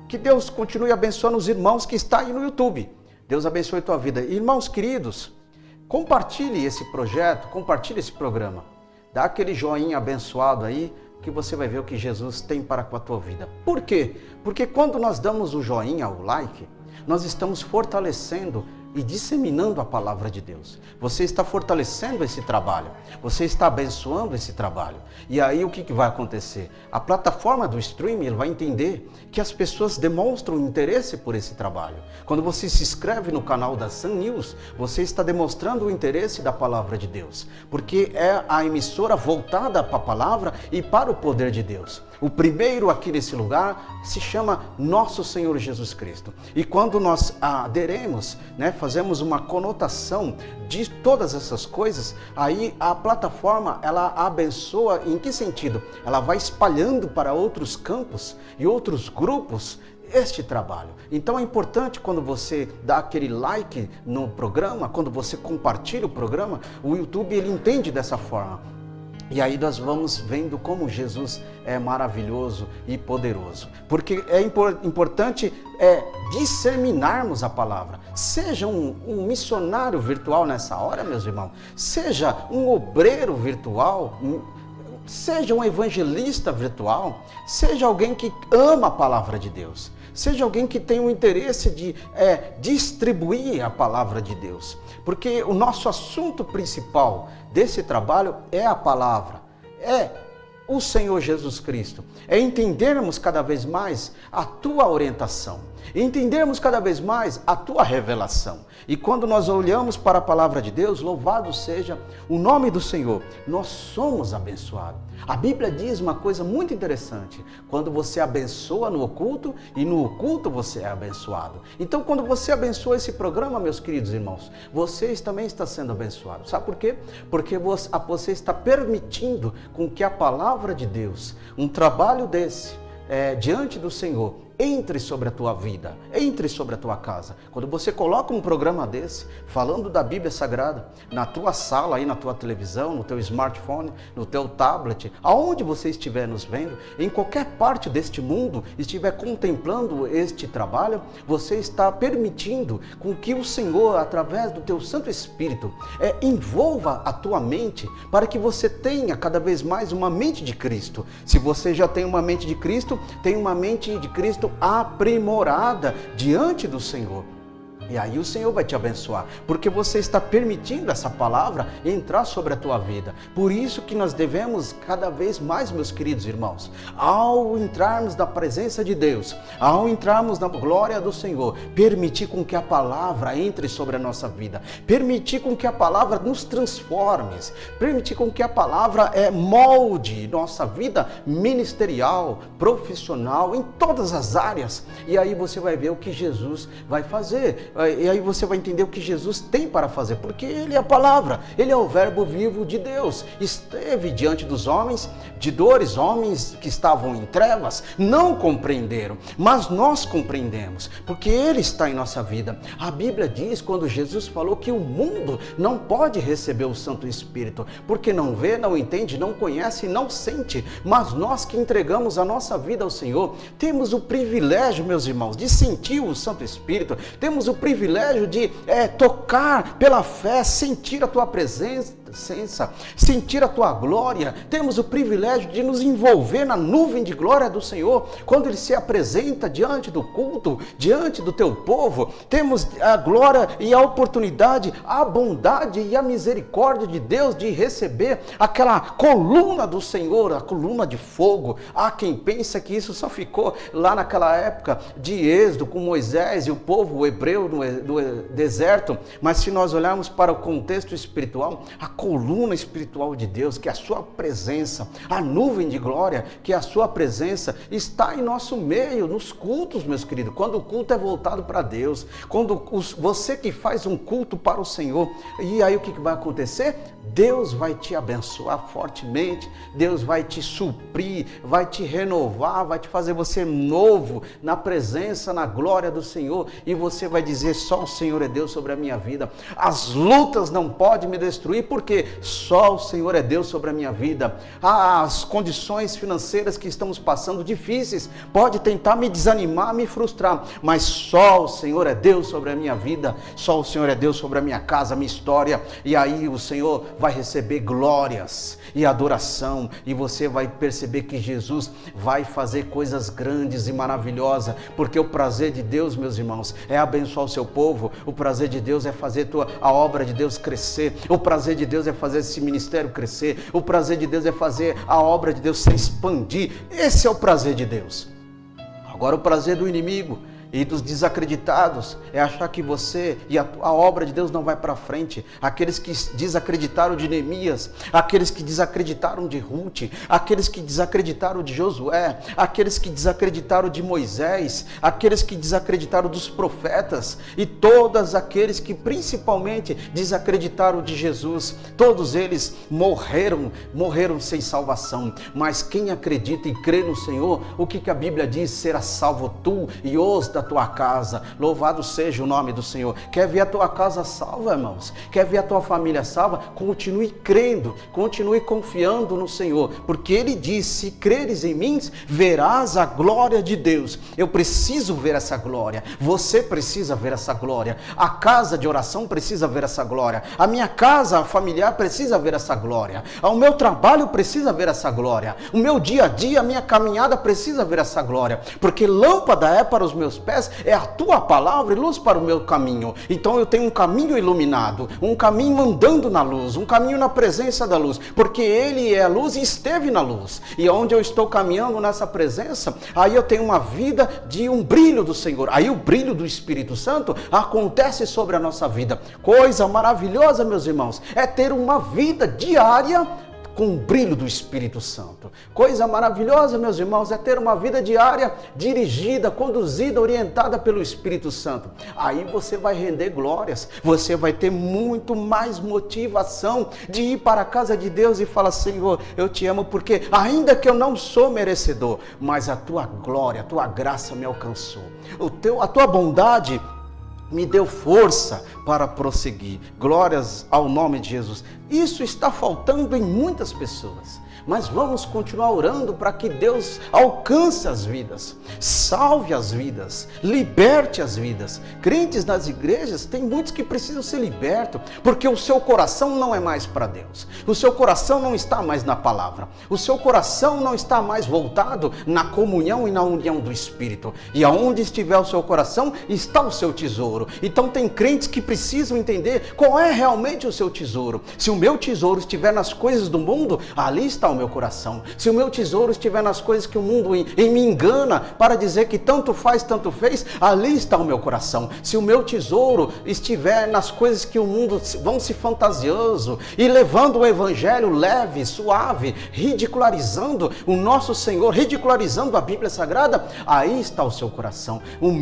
Que Deus continue abençoando os irmãos que estão aí no YouTube. Deus abençoe a tua vida. Irmãos queridos, compartilhe esse projeto, compartilhe esse programa. Dá aquele joinha abençoado aí, que você vai ver o que Jesus tem para com a tua vida. Por quê? Porque quando nós damos o joinha, o like, nós estamos fortalecendo e disseminando a palavra de Deus. Você está fortalecendo esse trabalho, você está abençoando esse trabalho. E aí o que vai acontecer? A plataforma do streaming vai entender que as pessoas demonstram interesse por esse trabalho. Quando você se inscreve no canal da Sun News, você está demonstrando o interesse da palavra de Deus, porque é a emissora voltada para a palavra e para o poder de Deus. O primeiro aqui nesse lugar se chama Nosso Senhor Jesus Cristo. E quando nós aderemos, fazemos uma conotação de todas essas coisas, aí a plataforma, ela abençoa em que sentido? Ela vai espalhando para outros campos e outros grupos este trabalho. Então é importante quando você dá aquele like no programa, quando você compartilha o programa, o YouTube ele entende dessa forma. E aí nós vamos vendo como Jesus é maravilhoso e poderoso. Porque é importante disseminarmos a palavra. Seja um missionário virtual nessa hora, meus irmãos. Seja um obreiro virtual. Seja um evangelista virtual. Seja alguém que ama a palavra de Deus. Seja alguém que tem o interesse de distribuir a palavra de Deus. Porque o nosso assunto principal desse trabalho é a palavra, é o Senhor Jesus Cristo. É entendermos cada vez mais a tua orientação, entendermos cada vez mais a tua revelação. E quando nós olhamos para a palavra de Deus, louvado seja o nome do Senhor, nós somos abençoados. A Bíblia diz uma coisa muito interessante, quando você abençoa no oculto e no oculto você é abençoado. Então quando você abençoa esse programa, meus queridos irmãos, vocês também estão sendo abençoados. Sabe por quê? Porque você está permitindo com que a palavra de Deus, um trabalho desse, diante do Senhor, entre sobre a tua vida, entre sobre a tua casa. Quando você coloca um programa desse, falando da Bíblia Sagrada, na tua sala, aí na tua televisão, no teu smartphone, no teu tablet, aonde você estiver nos vendo, em qualquer parte deste mundo, estiver contemplando este trabalho, você está permitindo com que o Senhor, através do teu Santo Espírito, envolva a tua mente, para que você tenha cada vez mais uma mente de Cristo. Se você já tem uma mente de Cristo, tem uma mente de Cristo aprimorada diante do Senhor. E aí o Senhor vai te abençoar, porque você está permitindo essa palavra entrar sobre a tua vida. Por isso que nós devemos cada vez mais, meus queridos irmãos, ao entrarmos na presença de Deus, ao entrarmos na glória do Senhor, permitir com que a palavra entre sobre a nossa vida, permitir com que a palavra nos transforme, permitir com que a palavra molde nossa vida ministerial, profissional, em todas as áreas. E aí você vai ver o que Jesus vai fazer. E aí você vai entender o que Jesus tem para fazer, porque Ele é a palavra, Ele é o verbo vivo de Deus. Esteve diante dos homens de dores, homens que estavam em trevas, não compreenderam, mas nós compreendemos, porque Ele está em nossa vida. A Bíblia diz, quando Jesus falou que o mundo não pode receber o Santo Espírito, porque não vê, não entende, não conhece e não sente, mas nós que entregamos a nossa vida ao Senhor, temos o privilégio, meus irmãos, de sentir o Santo Espírito, temos o privilégio de tocar pela fé, sentir a tua presença, sentir a tua glória. Temos o privilégio de nos envolver na nuvem de glória do Senhor, quando Ele se apresenta diante do culto, diante do teu povo. Temos a glória e a oportunidade, a bondade e a misericórdia de Deus de receber aquela coluna do Senhor, a coluna de fogo. Há quem pensa que isso só ficou lá naquela época de Êxodo, com Moisés e o povo hebreu no deserto, mas se nós olharmos para o contexto espiritual, a coluna espiritual de Deus, que é a sua presença, a nuvem de glória, que é a sua presença, está em nosso meio, nos cultos, meus queridos. Quando o culto é voltado para Deus, quando você que faz um culto para o Senhor, e aí o que vai acontecer? Deus vai te abençoar fortemente, Deus vai te suprir, vai te renovar, vai te fazer você novo na presença, na glória do Senhor, e você vai dizer: só o Senhor é Deus sobre a minha vida. As lutas não podem me destruir, porque porque só o Senhor é Deus sobre a minha vida. As condições financeiras que estamos passando difíceis, pode tentar me desanimar, me frustrar, mas só o Senhor é Deus sobre a minha vida, só o Senhor é Deus sobre a minha casa, a minha história, e aí o Senhor vai receber glórias e adoração, e você vai perceber que Jesus vai fazer coisas grandes e maravilhosas, porque o prazer de Deus, meus irmãos, é abençoar o seu povo, o prazer de Deus é fazer a obra de Deus crescer, o prazer de Deus é fazer esse ministério crescer, o prazer de Deus é fazer a obra de Deus se expandir. Esse é o prazer de Deus. Agora o prazer do inimigo e dos desacreditados é achar que você e a obra de Deus não vai para frente. Aqueles que desacreditaram de Neemias, aqueles que desacreditaram de Ruth, aqueles que desacreditaram de Josué, aqueles que desacreditaram de Moisés, aqueles que desacreditaram dos profetas e todos aqueles que principalmente desacreditaram de Jesus, todos eles morreram sem salvação. Mas quem acredita e crê no Senhor, o que a Bíblia diz? Será salvo tu e os da tua casa. Louvado seja o nome do Senhor. Quer ver a tua casa salva, irmãos? Quer ver a tua família salva? Continue crendo, continue confiando no Senhor, porque Ele diz: se creres em mim, verás a glória de Deus. Eu preciso ver essa glória, você precisa ver essa glória, a casa de oração precisa ver essa glória, a minha casa familiar precisa ver essa glória, o meu trabalho precisa ver essa glória, o meu dia a dia, a minha caminhada precisa ver essa glória, porque lâmpada é para os meus pés, é a tua palavra e luz para o meu caminho. Então eu tenho um caminho iluminado, um caminho andando na luz, um caminho na presença da luz, porque Ele é a luz e esteve na luz, e onde eu estou caminhando nessa presença, aí eu tenho uma vida de um brilho do Senhor, aí o brilho do Espírito Santo acontece sobre a nossa vida. Coisa maravilhosa, meus irmãos, é ter uma vida diária com o brilho do Espírito Santo. Coisa maravilhosa, meus irmãos, é ter uma vida diária dirigida, conduzida, orientada pelo Espírito Santo. Aí você vai render glórias, você vai ter muito mais motivação de ir para a casa de Deus e falar: Senhor, eu te amo, porque ainda que eu não sou merecedor, mas a tua glória, a tua graça me alcançou. A tua bondade me deu força para prosseguir. Glórias ao nome de Jesus. Isso está faltando em muitas pessoas. Mas vamos continuar orando para que Deus alcance as vidas, salve as vidas, liberte as vidas. Crentes nas igrejas, tem muitos que precisam ser libertos, porque o seu coração não é mais para Deus, o seu coração não está mais na palavra, o seu coração não está mais voltado na comunhão e na união do Espírito, e aonde estiver o seu coração, está o seu tesouro. Então tem crentes que precisam entender qual é realmente o seu tesouro. Se o meu tesouro estiver nas coisas do mundo, ali está o meu coração. Se o meu tesouro estiver nas coisas que o mundo me engana para dizer que tanto faz, tanto fez, ali está o meu coração. Se o meu tesouro estiver nas coisas que o mundo vão se fantasiando e levando o evangelho leve, suave, ridicularizando o nosso Senhor, ridicularizando a Bíblia Sagrada, aí está o seu coração.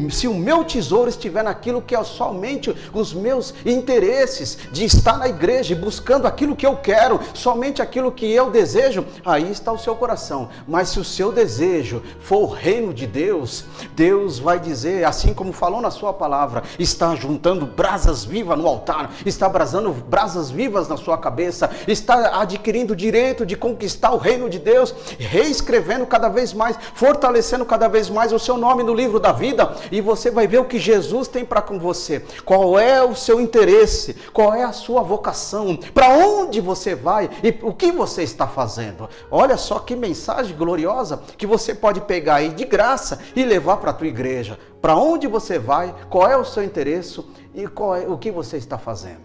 Se o meu tesouro estiver naquilo que é somente os meus interesses de estar na igreja e buscando aquilo que eu quero, somente aquilo que eu desejo, aí está o seu coração. Mas se o seu desejo for o reino de Deus, Deus vai dizer, assim como falou na sua palavra, está juntando brasas vivas no altar, está abrasando brasas vivas na sua cabeça, está adquirindo o direito de conquistar o reino de Deus, reescrevendo cada vez mais, fortalecendo cada vez mais o seu nome no livro da vida, e você vai ver o que Jesus tem para com você, qual é o seu interesse, qual é a sua vocação, para onde você vai e o que você está fazendo. Olha só que mensagem gloriosa que você pode pegar aí de graça e levar para a tua igreja. Para onde você vai, qual é o seu interesse e o que você está fazendo.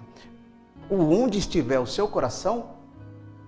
Onde estiver o seu coração,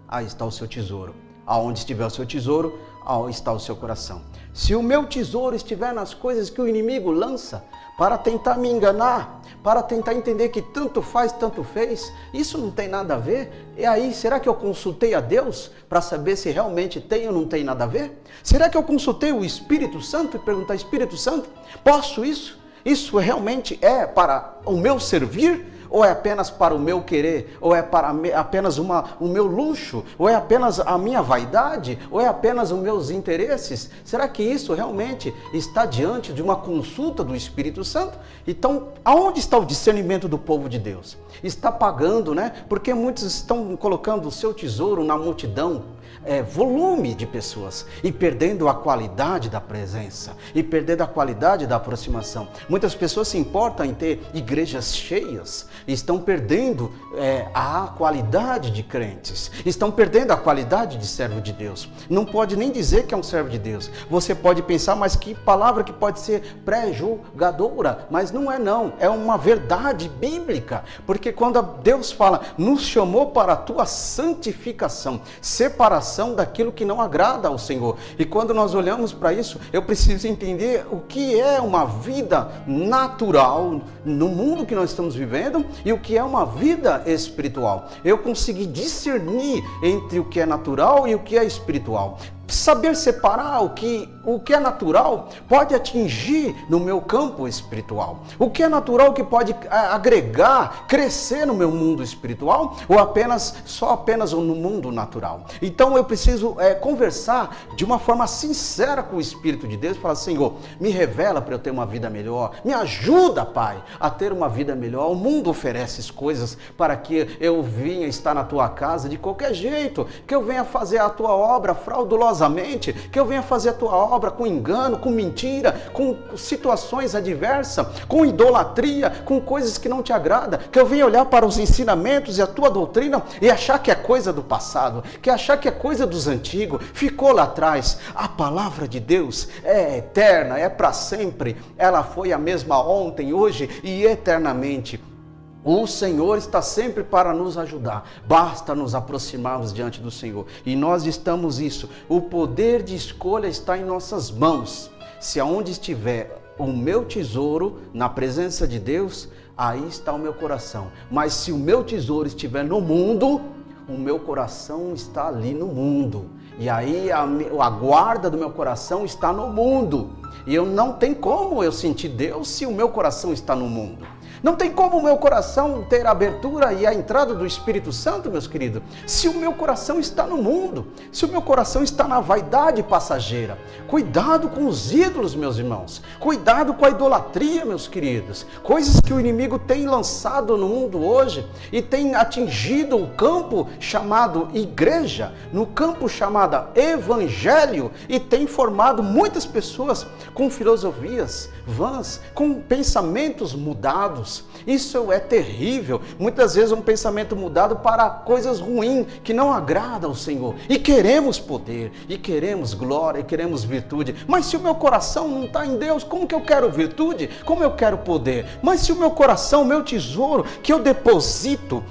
aí está o seu tesouro. Aonde estiver o seu tesouro, aí está o seu coração. Se o meu tesouro estiver nas coisas que o inimigo lança para tentar me enganar, para tentar entender que tanto faz, tanto fez, isso não tem nada a ver, e aí, será que eu consultei a Deus para saber se realmente tem ou não tem nada a ver? Será que eu consultei o Espírito Santo e perguntar: Espírito Santo, posso isso? Isso realmente é para o meu servir? Ou é apenas para o meu querer? Ou é para apenas o meu luxo? Ou é apenas a minha vaidade? Ou é apenas os meus interesses? Será que isso realmente está diante de uma consulta do Espírito Santo? Então, aonde está o discernimento do povo de Deus? Está pagando, né? Porque muitos estão colocando o seu tesouro na multidão, volume de pessoas, e perdendo a qualidade da presença, e perdendo a qualidade da aproximação. Muitas pessoas se importam em ter igrejas cheias, e estão perdendo a qualidade de crentes, estão perdendo a qualidade de servo de Deus. Não pode nem dizer que é um servo de Deus. Você pode pensar, mas que palavra que pode ser pré-julgadora, mas não é não, é uma verdade bíblica, porque quando Deus fala, nos chamou para a tua santificação, separação daquilo que não agrada ao Senhor. E quando nós olhamos para isso, eu preciso entender o que é uma vida natural no mundo que nós estamos vivendo e o que é uma vida espiritual. Eu consegui discernir entre o que é natural e o que é espiritual. Saber separar o que é natural pode atingir no meu campo espiritual. O que é natural que pode agregar, crescer no meu mundo espiritual ou apenas no mundo natural. Então eu preciso conversar de uma forma sincera com o Espírito de Deus e falar, Senhor, me revela para eu ter uma vida melhor. Me ajuda, Pai, a ter uma vida melhor. O mundo oferece coisas para que eu venha estar na tua casa de qualquer jeito, que eu venha fazer a tua obra fraudulosamente, que eu venha fazer a tua obra com engano, com mentira, com situações adversas, com idolatria, com coisas que não te agradam, que eu venha olhar para os ensinamentos e a tua doutrina e achar que é coisa do passado, que achar que é coisa dos antigos, ficou lá atrás. A palavra de Deus é eterna, é para sempre, ela foi a mesma ontem, hoje e eternamente. O Senhor está sempre para nos ajudar, basta nos aproximarmos diante do Senhor. E nós estamos isso, o poder de escolha está em nossas mãos. Se aonde estiver o meu tesouro, na presença de Deus, aí está o meu coração. Mas se o meu tesouro estiver no mundo, o meu coração está ali no mundo. E aí a guarda do meu coração está no mundo. E eu não tem como eu sentir Deus se o meu coração está no mundo. Não tem como o meu coração ter a abertura e a entrada do Espírito Santo, meus queridos, se o meu coração está no mundo, se o meu coração está na vaidade passageira. Cuidado com os ídolos, meus irmãos. Cuidado com a idolatria, meus queridos. Coisas que o inimigo tem lançado no mundo hoje e tem atingido o campo chamado igreja, no campo chamado evangelho, e tem formado muitas pessoas com filosofias vãs, com pensamentos mudados. Isso é terrível. Muitas vezes um pensamento mudado para coisas ruins que não agradam ao Senhor. E queremos poder, e queremos glória, e queremos virtude. Mas se o meu coração não está em Deus, como que eu quero virtude? Como eu quero poder? Mas se o meu coração, o meu tesouro, que eu deposito,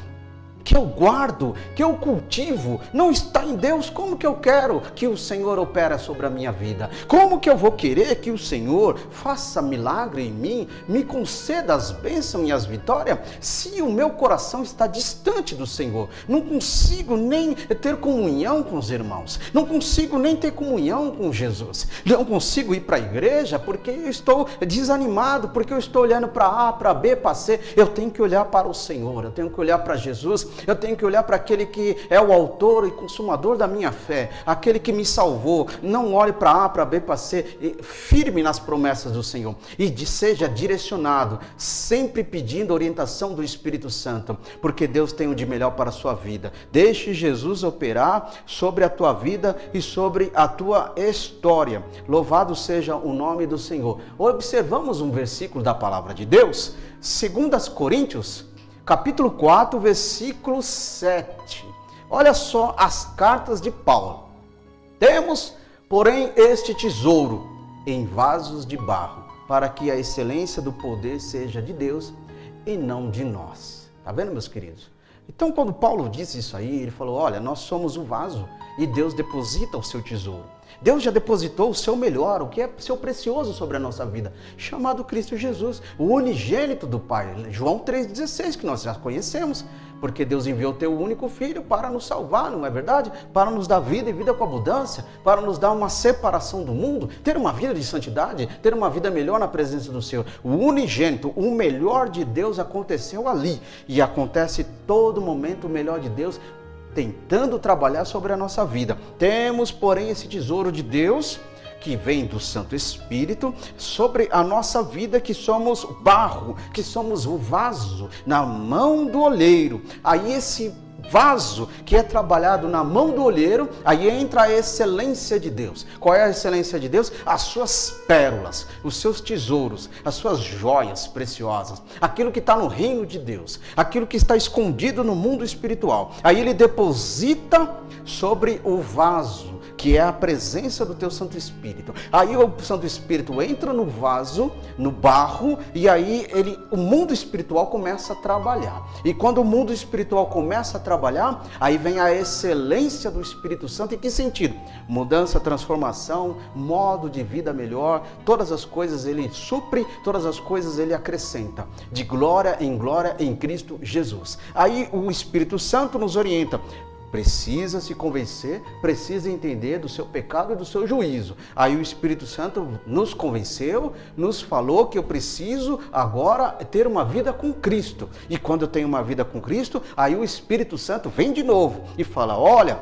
que eu guardo, que eu cultivo, não está em Deus, como que eu quero que o Senhor opere sobre a minha vida? Como que eu vou querer que o Senhor faça milagre em mim, me conceda as bênçãos e as vitórias, se o meu coração está distante do Senhor? Não consigo nem ter comunhão com os irmãos, não consigo nem ter comunhão com Jesus, não consigo ir para a igreja porque eu estou desanimado, porque eu estou olhando para A, para B, para C. Eu tenho que olhar para o Senhor, eu tenho que olhar para Jesus. Eu tenho que olhar para aquele que é o autor e consumador da minha fé, aquele que me salvou. Não olhe para A, para B, para C, firme nas promessas do Senhor. E seja direcionado, sempre pedindo orientação do Espírito Santo, porque Deus tem o de melhor para a sua vida. Deixe Jesus operar sobre a tua vida e sobre a tua história. Louvado seja o nome do Senhor. Observamos um versículo da palavra de Deus, 2 Coríntios, capítulo 4, versículo 7. Olha só as cartas de Paulo. Temos, porém, este tesouro em vasos de barro, para que a excelência do poder seja de Deus e não de nós. Tá vendo, meus queridos? Então, quando Paulo disse isso aí, ele falou, olha, nós somos o vaso e Deus deposita o seu tesouro. Deus já depositou o seu melhor, o que é seu precioso sobre a nossa vida, chamado Cristo Jesus, o unigênito do Pai. João 3,16, que nós já conhecemos, porque Deus enviou o teu único Filho para nos salvar, não é verdade? Para nos dar vida e vida com abundância, para nos dar uma separação do mundo, ter uma vida de santidade, ter uma vida melhor na presença do Senhor. O unigênito, o melhor de Deus aconteceu ali, e acontece todo momento o melhor de Deus tentando trabalhar sobre a nossa vida. Temos, porém, esse tesouro de Deus, que vem do Santo Espírito, sobre a nossa vida, que somos barro, que somos o vaso na mão do olheiro. Aí esse vaso que é trabalhado na mão do olheiro, aí entra a excelência de Deus. Qual é a excelência de Deus? As suas pérolas, os seus tesouros, as suas joias preciosas, aquilo que está no reino de Deus, aquilo que está escondido no mundo espiritual. Aí ele deposita sobre o vaso, que é a presença do teu Santo Espírito. Aí o Santo Espírito entra no vaso, no barro, e aí o mundo espiritual começa a trabalhar. E quando o mundo espiritual começa a trabalhar, aí vem a excelência do Espírito Santo. Em que sentido? Mudança, transformação, modo de vida melhor, todas as coisas ele supre, todas as coisas ele acrescenta, de glória em Cristo Jesus. Aí o Espírito Santo nos orienta. Precisa se convencer, precisa entender do seu pecado e do seu juízo. Aí o Espírito Santo nos convenceu, nos falou que eu preciso agora ter uma vida com Cristo. E quando eu tenho uma vida com Cristo, aí o Espírito Santo vem de novo e fala, olha,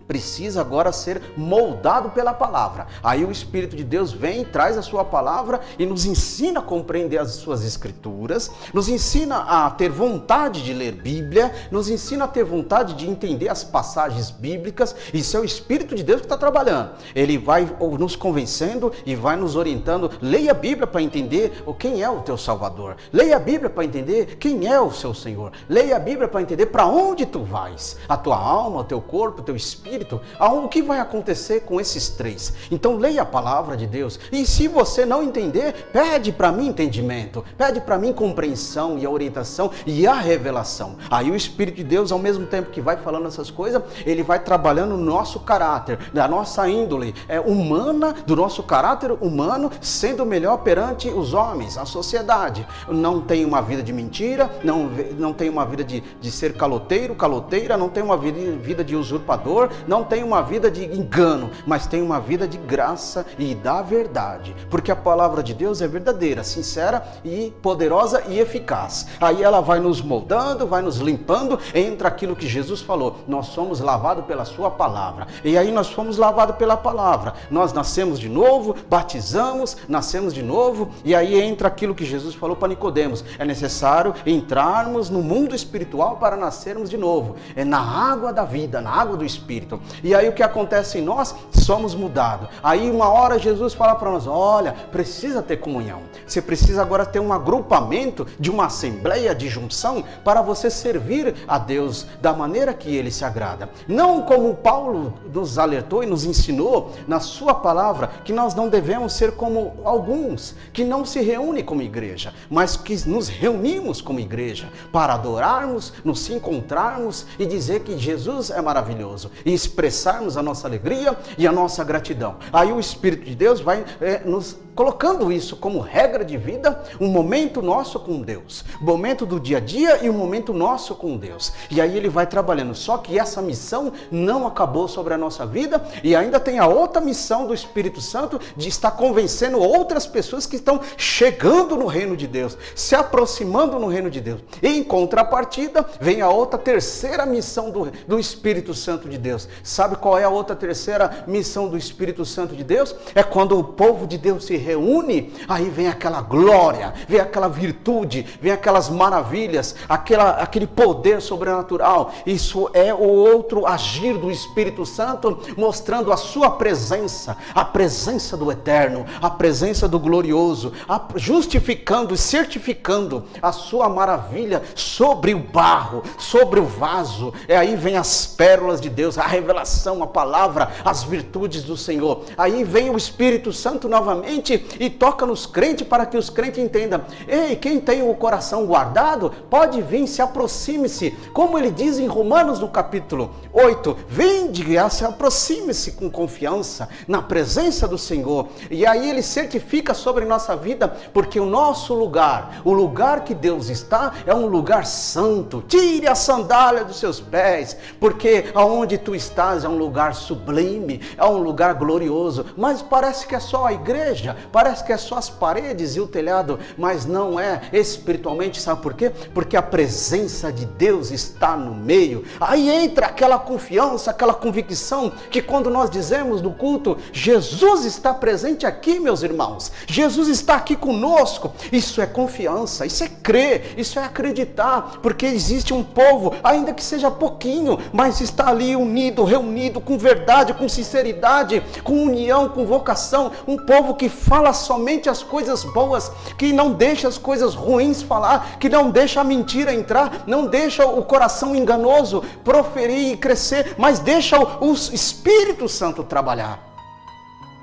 precisa agora ser moldado pela palavra. Aí o Espírito de Deus vem, traz a sua palavra e nos ensina a compreender as suas escrituras, nos ensina a ter vontade de ler Bíblia, nos ensina a ter vontade de entender as passagens bíblicas. Isso é o Espírito de Deus que está trabalhando. Ele vai nos convencendo e vai nos orientando. Leia a Bíblia para entender quem é o teu Salvador. Leia a Bíblia para entender quem é o seu Senhor. Leia a Bíblia para entender para onde tu vais. A tua alma, o teu corpo, o teu espírito. O que vai acontecer com esses três? Então leia a palavra de Deus, e se você não entender, pede para mim entendimento, pede para mim compreensão e a orientação e a revelação. Aí o Espírito de Deus, ao mesmo tempo que vai falando essas coisas, ele vai trabalhando no nosso caráter, da nossa índole humana, do nosso caráter humano, sendo melhor perante os homens, a sociedade. Não tem uma vida de mentira, não tem uma vida de ser caloteiro, caloteira, não tem uma vida de usurpador, não tem uma vida de engano, mas tem uma vida de graça e da verdade, porque a palavra de Deus é verdadeira, sincera e poderosa e eficaz. Aí ela vai nos moldando, vai nos limpando, entra aquilo que Jesus falou, nós somos lavados pela sua palavra, e aí nós fomos lavados pela palavra, nós nascemos de novo, batizamos, nascemos de novo, e aí entra aquilo que Jesus falou para Nicodemos, é necessário entrarmos no mundo espiritual para nascermos de novo, é na água da vida, na água do Espírito. E aí o que acontece em nós? Somos mudados. Aí uma hora Jesus fala para nós, olha, precisa ter comunhão. Você precisa agora ter um agrupamento de uma assembleia de junção para você servir a Deus da maneira que Ele se agrada. Não como Paulo nos alertou e nos ensinou na sua palavra, que nós não devemos ser como alguns que não se reúnem como igreja, mas que nos reunimos como igreja para adorarmos, nos encontrarmos e dizer que Jesus é maravilhoso e expressarmos a nossa alegria e a nossa gratidão. Aí o Espírito de Deus vai nos colocando isso como regra de vida, um momento nosso com Deus, o momento do dia a dia e um momento nosso com Deus. E aí ele vai trabalhando, só que essa missão não acabou sobre a nossa vida, e ainda tem a outra missão do Espírito Santo de estar convencendo outras pessoas que estão chegando no reino de Deus, se aproximando no reino de Deus. E em contrapartida, vem a outra terceira missão do Espírito Santo de Deus. Sabe qual é a outra terceira missão do Espírito Santo de Deus? É quando o povo de Deus se reúne, aí vem aquela glória, vem aquela virtude, vem aquelas maravilhas, aquele poder sobrenatural. Isso é o outro agir do Espírito Santo, mostrando a sua presença, a presença do eterno, a presença do glorioso, justificando e certificando a sua maravilha sobre o barro, sobre o vaso. E aí vem as pérolas de Deus, a revelação, a palavra, as virtudes do Senhor. Aí vem o Espírito Santo novamente crente e toca nos crentes para que os crentes entendam. Ei, quem tem o coração guardado, pode vir, se aproxime-se. Como ele diz em Romanos no capítulo 8, vinde, se aproxime-se com confiança na presença do Senhor. E aí ele certifica sobre nossa vida, porque o nosso lugar, o lugar que Deus está, é um lugar santo. Tire a sandália dos seus pés, porque aonde tu estás é um lugar sublime, é um lugar glorioso. Mas parece que é só a igreja, parece que é só as paredes e o telhado, mas não é espiritualmente. Sabe por quê? Porque a presença de Deus está no meio. Aí entra aquela confiança, aquela convicção, que quando nós dizemos no culto, Jesus está presente aqui, meus irmãos, Jesus está aqui conosco, isso é confiança, isso é crer, isso é acreditar, porque existe um povo, ainda que seja pouquinho, mas está ali unido, reunido, com verdade, com sinceridade, com união, com vocação, um povo que fala somente as coisas boas, que não deixa as coisas ruins falar, que não deixa a mentira entrar, não deixa o coração enganoso proferir e crescer, mas deixa o Espírito Santo trabalhar.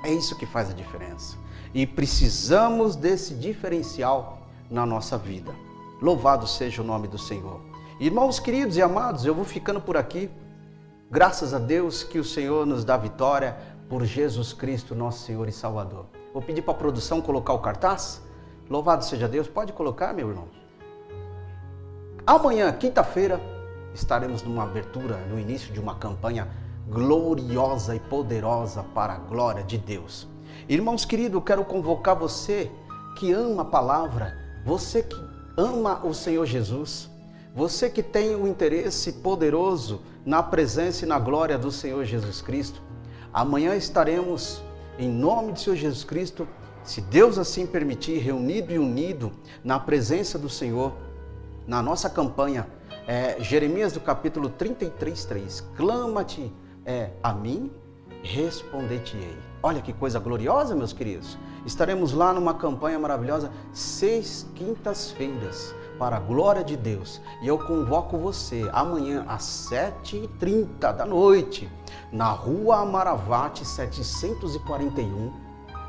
É isso que faz a diferença. E precisamos desse diferencial na nossa vida. Louvado seja o nome do Senhor. Irmãos queridos e amados, eu vou ficando por aqui. Graças a Deus que o Senhor nos dá vitória por Jesus Cristo, nosso Senhor e Salvador. Vou pedir para a produção colocar o cartaz. Louvado seja Deus. Pode colocar, meu irmão. Amanhã, quinta-feira, estaremos numa abertura, no início de uma campanha gloriosa e poderosa para a glória de Deus. Irmãos queridos, eu quero convocar você que ama a palavra, você que ama o Senhor Jesus, você que tem um interesse poderoso na presença e na glória do Senhor Jesus Cristo. Amanhã estaremos, em nome do Senhor Jesus Cristo, se Deus assim permitir, reunido e unido na presença do Senhor, na nossa campanha, Jeremias do capítulo 33:3, clama-te a mim, responder-te-ei. Olha que coisa gloriosa, meus queridos. Estaremos lá numa campanha maravilhosa, 6 quintas-feiras, para a glória de Deus. E eu convoco você amanhã às 7h30 da noite, na Rua Amaravate 741,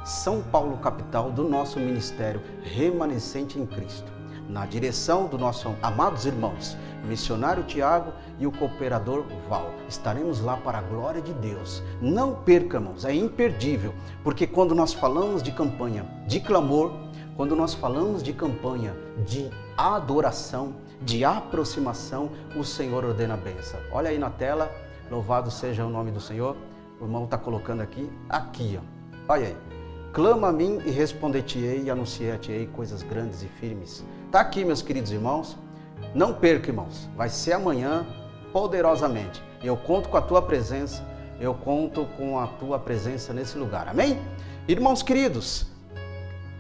São Paulo, capital, do nosso ministério Remanescente em Cristo. Na direção do nosso amados irmãos, missionário Tiago e o cooperador Val. Estaremos lá para a glória de Deus. Não perca, irmãos, é imperdível, porque quando nós falamos de campanha de clamor, quando nós falamos de campanha de adoração, de aproximação, o Senhor ordena a bênção. Olha aí na tela, louvado seja o nome do Senhor. O irmão está colocando aqui, ó. Olha aí. Clama a mim e responder-te-ei e anunciar-te-ei coisas grandes e firmes. Está aqui, meus queridos irmãos. Não perca, irmãos. Vai ser amanhã, poderosamente. Eu conto com a tua presença. Eu conto com a tua presença nesse lugar. Amém? Irmãos queridos,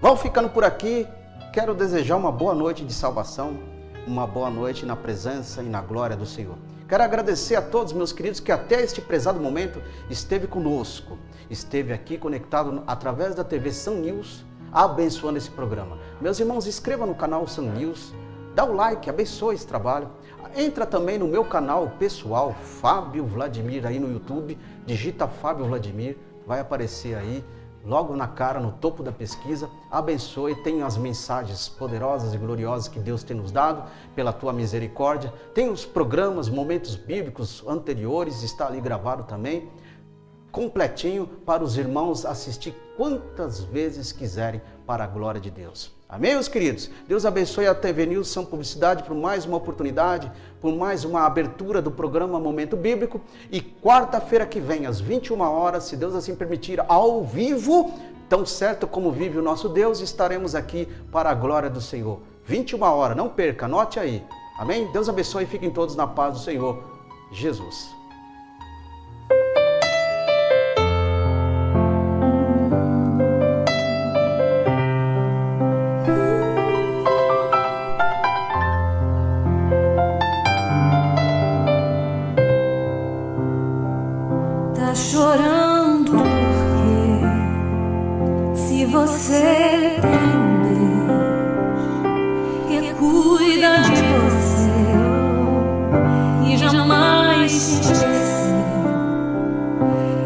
vão ficando por aqui. Quero desejar uma boa noite de salvação. Uma boa noite na presença e na glória do Senhor. Quero agradecer a todos, meus queridos, que até este prezado momento esteve conosco. Esteve aqui conectado através da TV Sun News, abençoando esse programa. Meus irmãos, inscreva no canal Sun News, dá o like, abençoe esse trabalho. Entra também no meu canal pessoal, Fábio Vladimir, aí no YouTube, digita Fábio Vladimir, vai aparecer aí, logo na cara, no topo da pesquisa. Abençoe, tem as mensagens poderosas e gloriosas que Deus tem nos dado, pela tua misericórdia. Tem os programas, momentos bíblicos anteriores, está ali gravado também, completinho, para os irmãos assistir quantas vezes quiserem, para a glória de Deus. Amém, meus queridos? Deus abençoe a TV News São Publicidade por mais uma oportunidade, por mais uma abertura do programa Momento Bíblico. E quarta-feira que vem, às 21 horas, se Deus assim permitir, ao vivo, tão certo como vive o nosso Deus, estaremos aqui para a glória do Senhor. 21 horas, não perca, anote aí. Amém? Deus abençoe e fiquem todos na paz do Senhor Jesus. Chorando porque se você tem um Deus que cuida de você e jamais te esqueceu,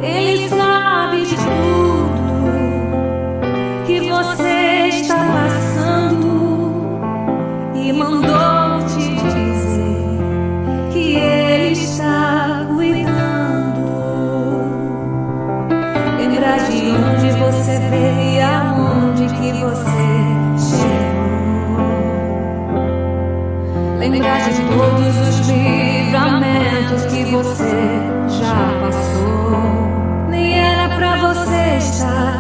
Ele sabe de tudo que lembrar de todos os livramentos que você já passou. Nem era pra você estar